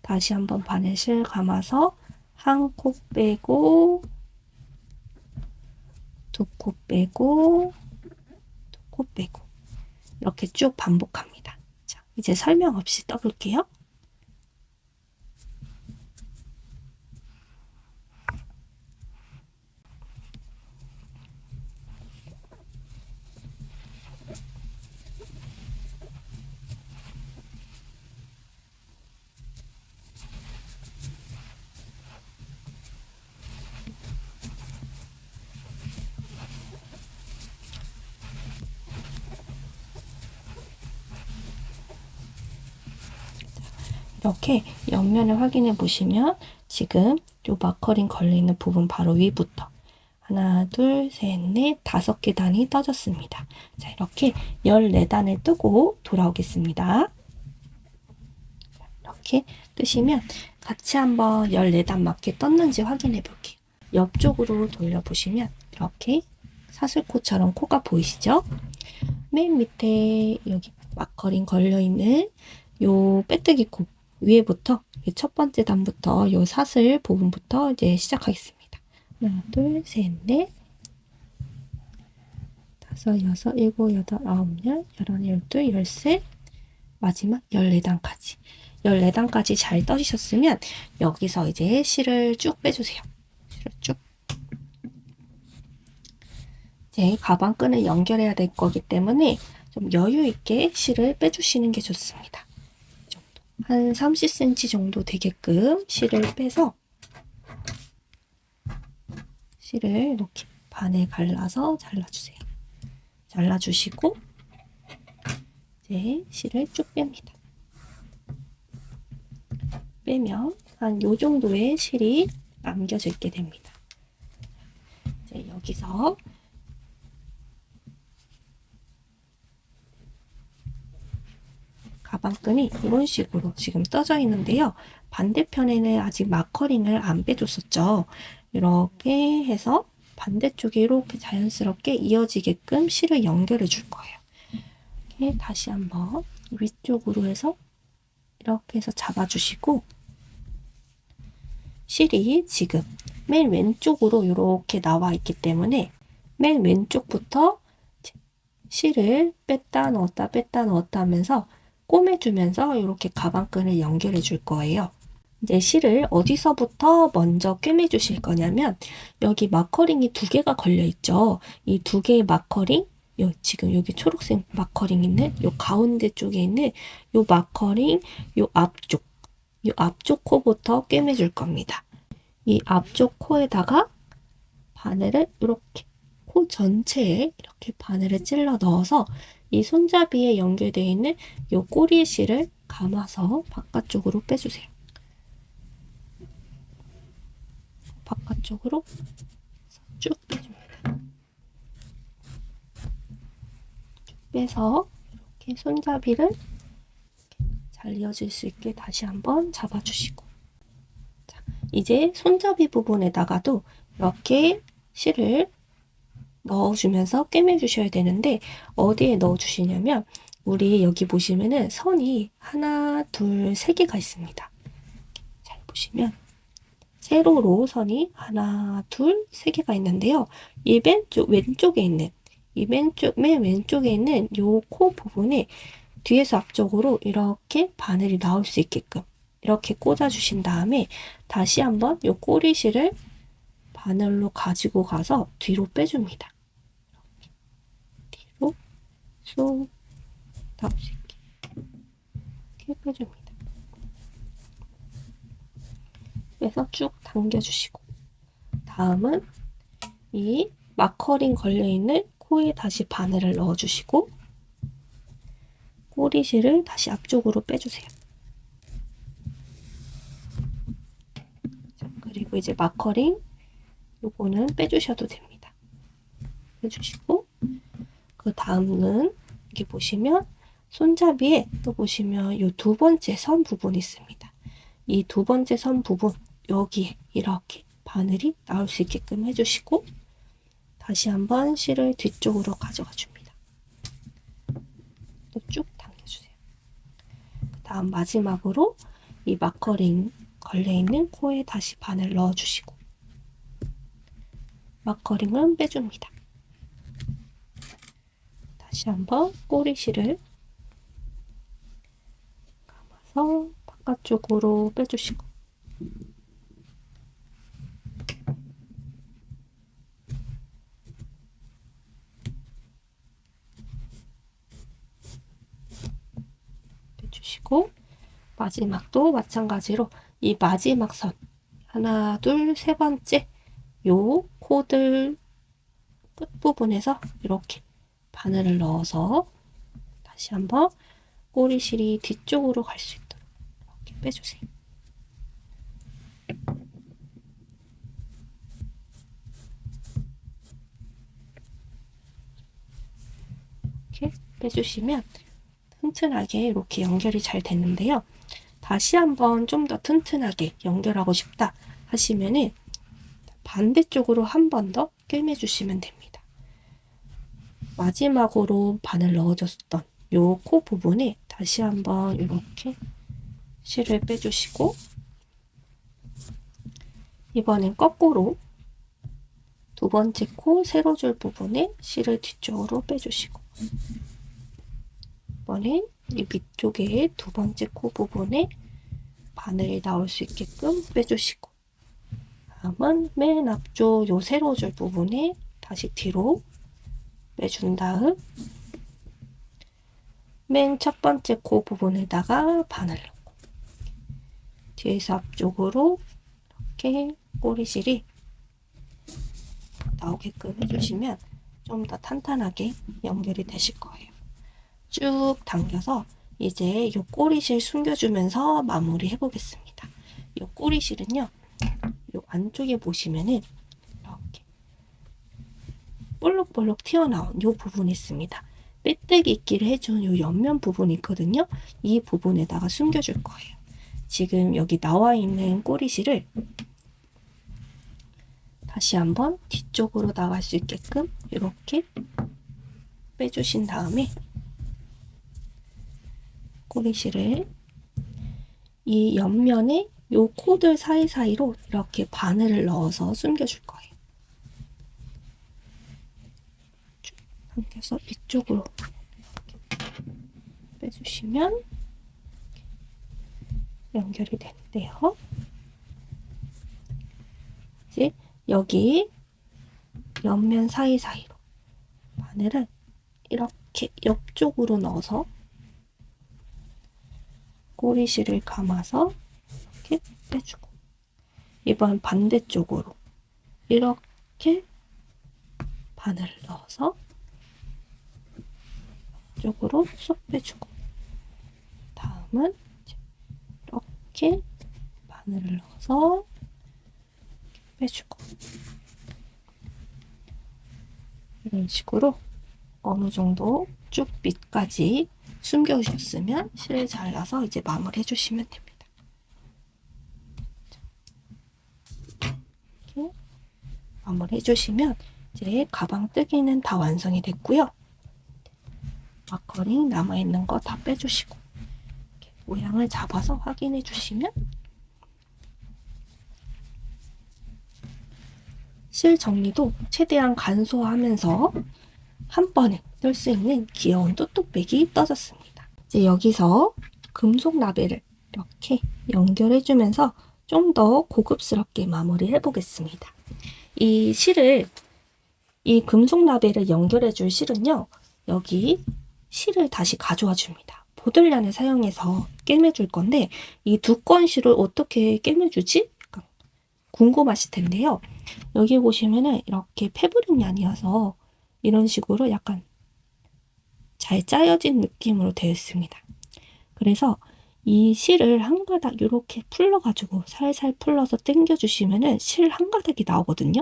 다시 한번 바늘 실 감아서 한 코 빼고, 두 코 빼고, 두 코 빼고, 이렇게 쭉 반복합니다. 자, 이제 설명 없이 떠볼게요. 이렇게 옆면을 확인해 보시면 지금 요 마커링 걸려있는 부분 바로 위부터 하나, 둘, 셋, 넷, 5개 단이 떠졌습니다. 자, 이렇게 14단을 뜨고 돌아오겠습니다. 이렇게 뜨시면 같이 한번 14단 맞게 떴는지 확인해 볼게요. 옆쪽으로 돌려보시면 이렇게 사슬코처럼 코가 보이시죠? 맨 밑에 여기 마커링 걸려있는 요 빼뜨기 코 위에부터 첫 번째 단부터 요 사슬 부분부터 이제 시작하겠습니다. 하나, 둘, 셋, 넷, 다섯, 여섯, 일곱, 여덟, 아홉, 열, 열하나, 열둘, 열셋, 마지막 14단까지. 14단까지 잘 떠주셨으면 여기서 이제 실을 쭉 빼주세요. 실을 쭉. 이제 가방끈을 연결해야 될 거기 때문에 좀 여유 있게 실을 빼주시는 게 좋습니다. 한 30cm 정도 되게끔 실을 빼서 실을 이렇게 반에 갈라서 잘라주세요. 잘라주시고 이제 실을 쭉 뺍니다. 빼면 한 요 정도의 실이 남겨져 있게 됩니다. 이제 여기서 가방끈이 이런 식으로 지금 떠져 있는데요. 반대편에는 아직 마커링을 안 빼줬었죠. 이렇게 해서 반대쪽에 이렇게 자연스럽게 이어지게끔 실을 연결해 줄 거예요. 이렇게 다시 한번 위쪽으로 해서 이렇게 해서 잡아주시고, 실이 지금 맨 왼쪽으로 이렇게 나와 있기 때문에 맨 왼쪽부터 실을 뺐다 넣었다 뺐다 넣었다 하면서 꼬매주면서 이렇게 가방끈을 연결해 줄 거예요. 이제 실을 어디서부터 먼저 꿰매 주실 거냐면 여기 마커링이 2개가 걸려 있죠. 이 2개의 마커링, 지금 여기 초록색 마커링 있는 요 가운데 쪽에 있는 요 마커링 요 앞쪽 코부터 꿰매 줄 겁니다. 이 앞쪽 코에다가 바늘을 이렇게 코 전체에 이렇게 바늘을 찔러 넣어서 이 손잡이에 연결되어 있는 이 꼬리 실을 감아서 바깥쪽으로 빼주세요. 바깥쪽으로 쭉 빼줍니다. 쭉 빼서 이렇게 손잡이를 잘 이어질 수 있게 다시 한번 잡아주시고, 자, 이제 손잡이 부분에다가도 이렇게 실을 넣어주면서 꿰매 주셔야 되는데 어디에 넣어주시냐면 우리 여기 보시면은 선이 하나, 둘, 3개가 있습니다. 잘 보시면 세로로 선이 하나, 둘, 3개가 있는데요. 이 왼쪽에 있는 맨 왼쪽에 있는 요 코 부분에 뒤에서 앞쪽으로 이렇게 바늘이 나올 수 있게끔 이렇게 꽂아 주신 다음에 다시 한번 요 꼬리실을 바늘로 가지고 가서 뒤로 빼줍니다. 뒤로 쏙 나올 수 있게 이렇게 빼줍니다. 해서 쭉 당겨주시고, 다음은 이 마커링 걸려있는 코에 다시 바늘을 넣어주시고, 꼬리실을 다시 앞쪽으로 빼주세요. 그리고 이제 마커링 요거는 빼주셔도 됩니다. 빼주시고, 그 다음은 여기 보시면 손잡이에 또 보시면 이 두 번째 선 부분이 있습니다. 이 두 번째 선 부분 여기에 이렇게 바늘이 나올 수 있게끔 해주시고, 다시 한번 실을 뒤쪽으로 가져가 줍니다. 또 쭉 당겨주세요. 그 다음 마지막으로 이 마커링 걸려있는 코에 다시 바늘 넣어주시고, 마커링은 빼줍니다. 다시 한번 꼬리실을 감아서 바깥쪽으로 빼주시고, 빼주시고, 마지막도 마찬가지로 이 마지막 선 하나, 둘, 세 번째 요 코들 끝부분에서 이렇게 바늘을 넣어서 다시 한번 꼬리실이 뒤쪽으로 갈 수 있도록 이렇게 빼주세요. 이렇게 빼주시면 튼튼하게 이렇게 연결이 잘 됐는데요. 다시 한번 좀 더 튼튼하게 연결하고 싶다 하시면은 반대쪽으로 한 번 더 꿰매주시면 됩니다. 마지막으로 바늘 넣어줬던 요 코 부분에 다시 한번 이렇게 실을 빼주시고, 이번엔 거꾸로 두 번째 코 세로줄 부분에 실을 뒤쪽으로 빼주시고, 이번엔 이 밑쪽에 두 번째 코 부분에 바늘이 나올 수 있게끔 빼주시고, 다음은 맨 앞쪽 요 세로줄 부분에 다시 뒤로 빼준 다음 맨 첫 번째 코 부분에다가 바늘 넣고, 뒤에서 앞쪽으로 이렇게 꼬리실이 나오게끔 해주시면 좀 더 탄탄하게 연결이 되실 거예요. 쭉 당겨서 이제 이 꼬리실 숨겨주면서 마무리 해보겠습니다. 이 꼬리실은요, 이 안쪽에 보시면은 이렇게 볼록볼록 튀어나온 이 부분이 있습니다. 빼뜨기 있기를 해준 이 옆면 부분이 있거든요. 이 부분에다가 숨겨줄 거예요. 지금 여기 나와 있는 꼬리실을 다시 한번 뒤쪽으로 나갈 수 있게끔 이렇게 빼주신 다음에 꼬리실을 이 옆면에 요 코들 사이사이로 이렇게 바늘을 넣어서 숨겨줄 거예요. 쭉 당겨서 이쪽으로 이렇게 빼주시면 연결이 되는데요. 이제 여기 옆면 사이사이로 바늘을 이렇게 옆쪽으로 넣어서 꼬리실을 감아서 이렇게 빼주고, 이번 반대쪽으로 이렇게 바늘을 넣어서 쪽으로 쏙 빼주고, 다음은 이렇게 바늘을 넣어서 빼주고, 이런 식으로 어느 정도 쭉 밑까지 숨겨주셨으면 실을 잘라서 이제 마무리 해주시면 됩니다. 이렇게 마무리 해주시면 이제 가방 뜨기는 다 완성이 됐고요. 마커링 남아있는 거 다 빼주시고, 이렇게 모양을 잡아서 확인해 주시면 실 정리도 최대한 간소화하면서 한 번에 뜰 수 있는 귀여운 또또백이 떠졌습니다. 이제 여기서 금속 라벨을 이렇게 연결해주면서 좀 더 고급스럽게 마무리해 보겠습니다. 이 실을, 이 금속 라벨을 연결해줄 실은요, 여기 실을 다시 가져와 줍니다. 보들란을 사용해서 꿰매줄 건데, 이 두꺼운 실을 어떻게 꿰매주지? 궁금하실 텐데요. 여기 보시면은 이렇게 패브릭이 아니어서 이런 식으로 약간 잘 짜여진 느낌으로 되어 있습니다. 그래서 이 실을 한 가닥 이렇게 풀러가지고 살살 풀러서 당겨주시면은 실 한 가닥이 나오거든요.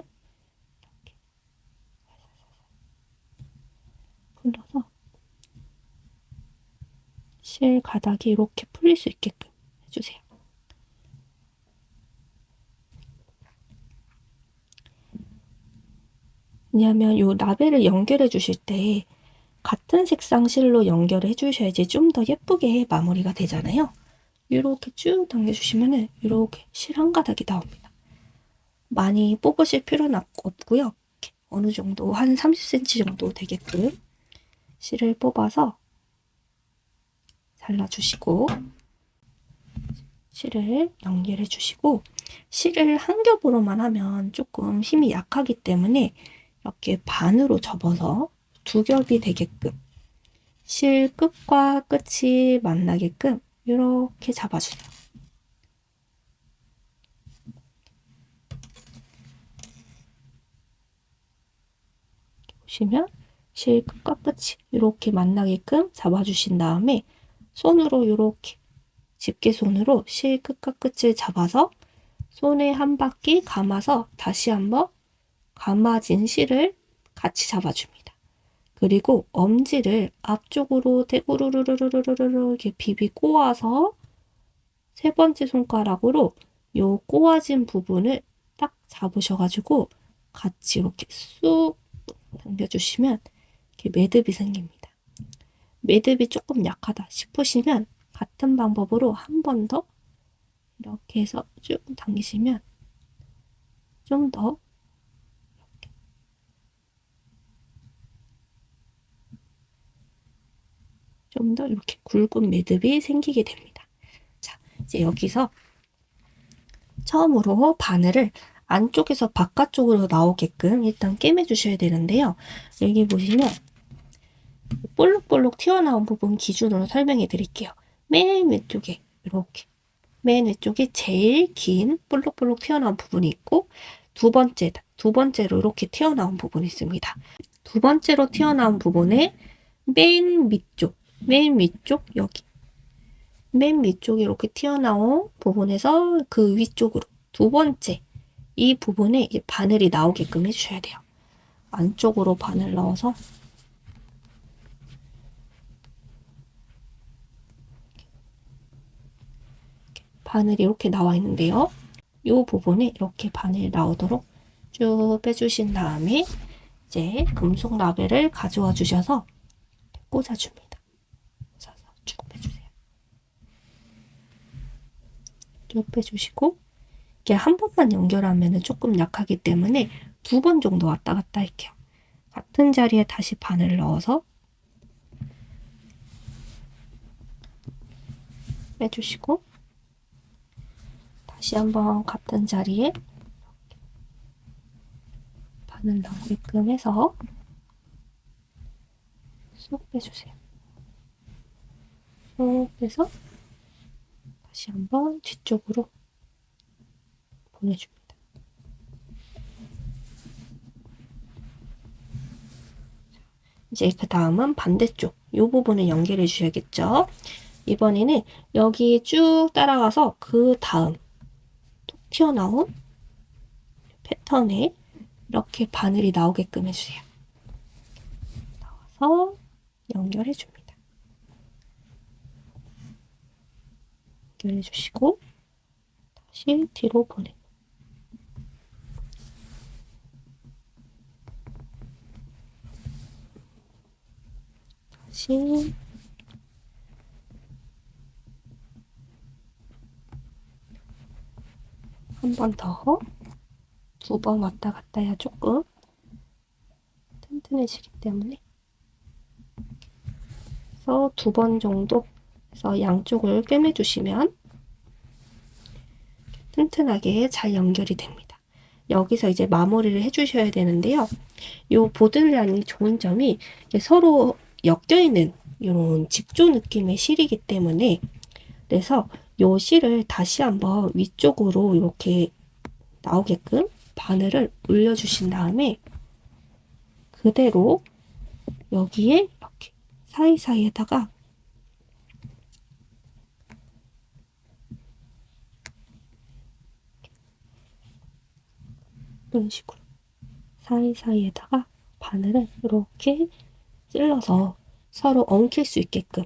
풀러서 실 가닥이 이렇게 풀릴 수 있게끔 해주세요. 왜냐하면 이 라벨을 연결해 주실 때 같은 색상 실로 연결해 주셔야지 좀 더 예쁘게 마무리가 되잖아요. 이렇게 쭉 당겨주시면은 이렇게 실 한 가닥이 나옵니다. 많이 뽑으실 필요는 없고요. 어느 정도 한 30cm 정도 되게끔 실을 뽑아서 잘라주시고 실을 연결해 주시고 실을 한 겹으로만 하면 조금 힘이 약하기 때문에 이렇게 반으로 접어서 두 겹이 되게끔 실 끝과 끝이 만나게끔 이렇게 잡아주세요. 보시면 실 끝과 끝이 이렇게 만나게끔 잡아주신 다음에 손으로 이렇게 집게손으로 실 끝과 끝을 잡아서 손에 한 바퀴 감아서 다시 한번 감아진 실을 같이 잡아줍니다. 그리고 엄지를 앞쪽으로 우르르르르르르 이렇게 비비 꼬아서 세 번째 손가락으로 요 꼬아진 부분을 딱 잡으셔가지고 같이 이렇게 쑥 당겨주시면 이렇게 매듭이 생깁니다. 매듭이 조금 약하다 싶으시면 같은 방법으로 한 번 더 이렇게 해서 쭉 당기시면 좀 더 이렇게 굵은 매듭이 생기게 됩니다. 자, 이제 여기서 처음으로 바늘을 안쪽에서 바깥쪽으로 나오게끔 일단 꿰매 주셔야 되는데요. 여기 보시면 볼록볼록 튀어나온 부분 기준으로 설명해 드릴게요. 맨 왼쪽에 이렇게 맨 왼쪽에 제일 긴 볼록볼록 튀어나온 부분이 있고 두 번째로 이렇게 튀어나온 부분이 있습니다. 두 번째로 튀어나온 부분에 맨 위쪽 여기 맨 위쪽에 이렇게 튀어나온 부분에서 그 위쪽으로 두 번째 이 부분에 이제 바늘이 나오게끔 해주셔야 돼요. 안쪽으로 바늘 넣어서 바늘이 이렇게 나와 있는데요. 이 부분에 이렇게 바늘 나오도록 쭉 빼주신 다음에 이제 금속 라벨을 가져와 주셔서 꽂아줍니다. 꽂아서 쭉 빼주세요. 쭉 빼주시고 이게 한 번만 연결하면 조금 약하기 때문에 두 번 정도 왔다 갔다 할게요. 같은 자리에 다시 바늘 넣어서 빼주시고 다시 한번 같은 자리에 바늘 넣게끔 해서 쏙 빼주세요. 쏙 빼서 다시 한번 뒤쪽으로 보내줍니다. 이제 그 다음은 반대쪽 이 부분을 연결해 주셔야겠죠. 이번에는 여기 쭉 따라가서 그 다음 톡 튀어나온 패턴에 이렇게 바늘이 나오게끔 해주세요. 나와서 연결해 줍니다. 연결해 주시고 다시 뒤로 보내고 다시 한 번 더, 두 번 왔다 갔다 해야 조금 튼튼해지기 때문에 그래서 두 번 정도 해서 양쪽을 꿰매 주시면 튼튼하게 잘 연결이 됩니다. 여기서 이제 마무리를 해주셔야 되는데요. 이 보들란이 좋은 점이 서로 엮여있는 이런 직조 느낌의 실이기 때문에 그래서 이 실을 다시 한번 위쪽으로 이렇게 나오게끔 바늘을 올려주신 다음에 그대로 여기에 이렇게 사이사이에다가 이런 식으로 사이사이에다가 바늘을 이렇게 찔러서 서로 엉킬 수 있게끔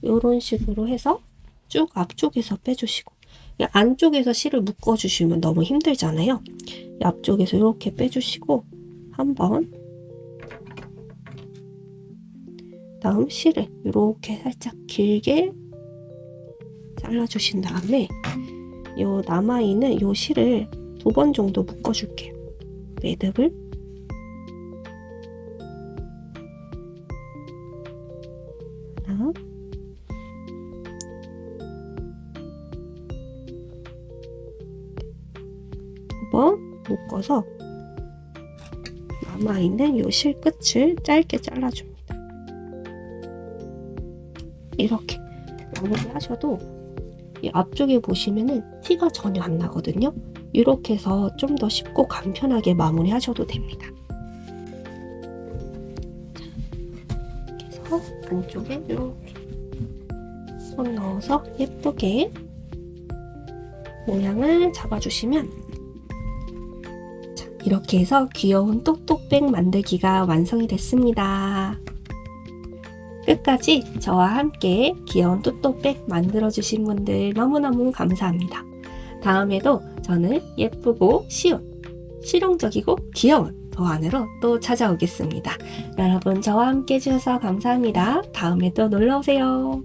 이런 식으로 해서 쭉 앞쪽에서 빼주시고, 안쪽에서 실을 묶어주시면 너무 힘들잖아요. 앞쪽에서 이렇게 빼주시고 한번 다음 실을 이렇게 살짝 길게 잘라주신 다음에 요 남아있는 요 실을 2번 정도 묶어줄게요. 매듭을 하나, 두 번 묶어서 남아있는 요 실 끝을 짧게 잘라줍니다. 이렇게 마무리 하셔도 이 앞쪽에 보시면은 티가 전혀 안 나거든요. 이렇게 해서 좀 더 쉽고 간편하게 마무리 하셔도 됩니다. 이렇게 해서 안쪽에 이렇게 손 넣어서 예쁘게 모양을 잡아주시면, 자, 이렇게 해서 귀여운 똑똑백 만들기가 완성이 됐습니다. 끝까지 저와 함께 귀여운 똑똑백 만들어주신 분들 너무너무 감사합니다. 다음에도 저는 예쁘고 쉬운, 실용적이고 귀여운 도안으로 또 찾아오겠습니다. 여러분 저와 함께 해주셔서 감사합니다. 다음에 또 놀러오세요.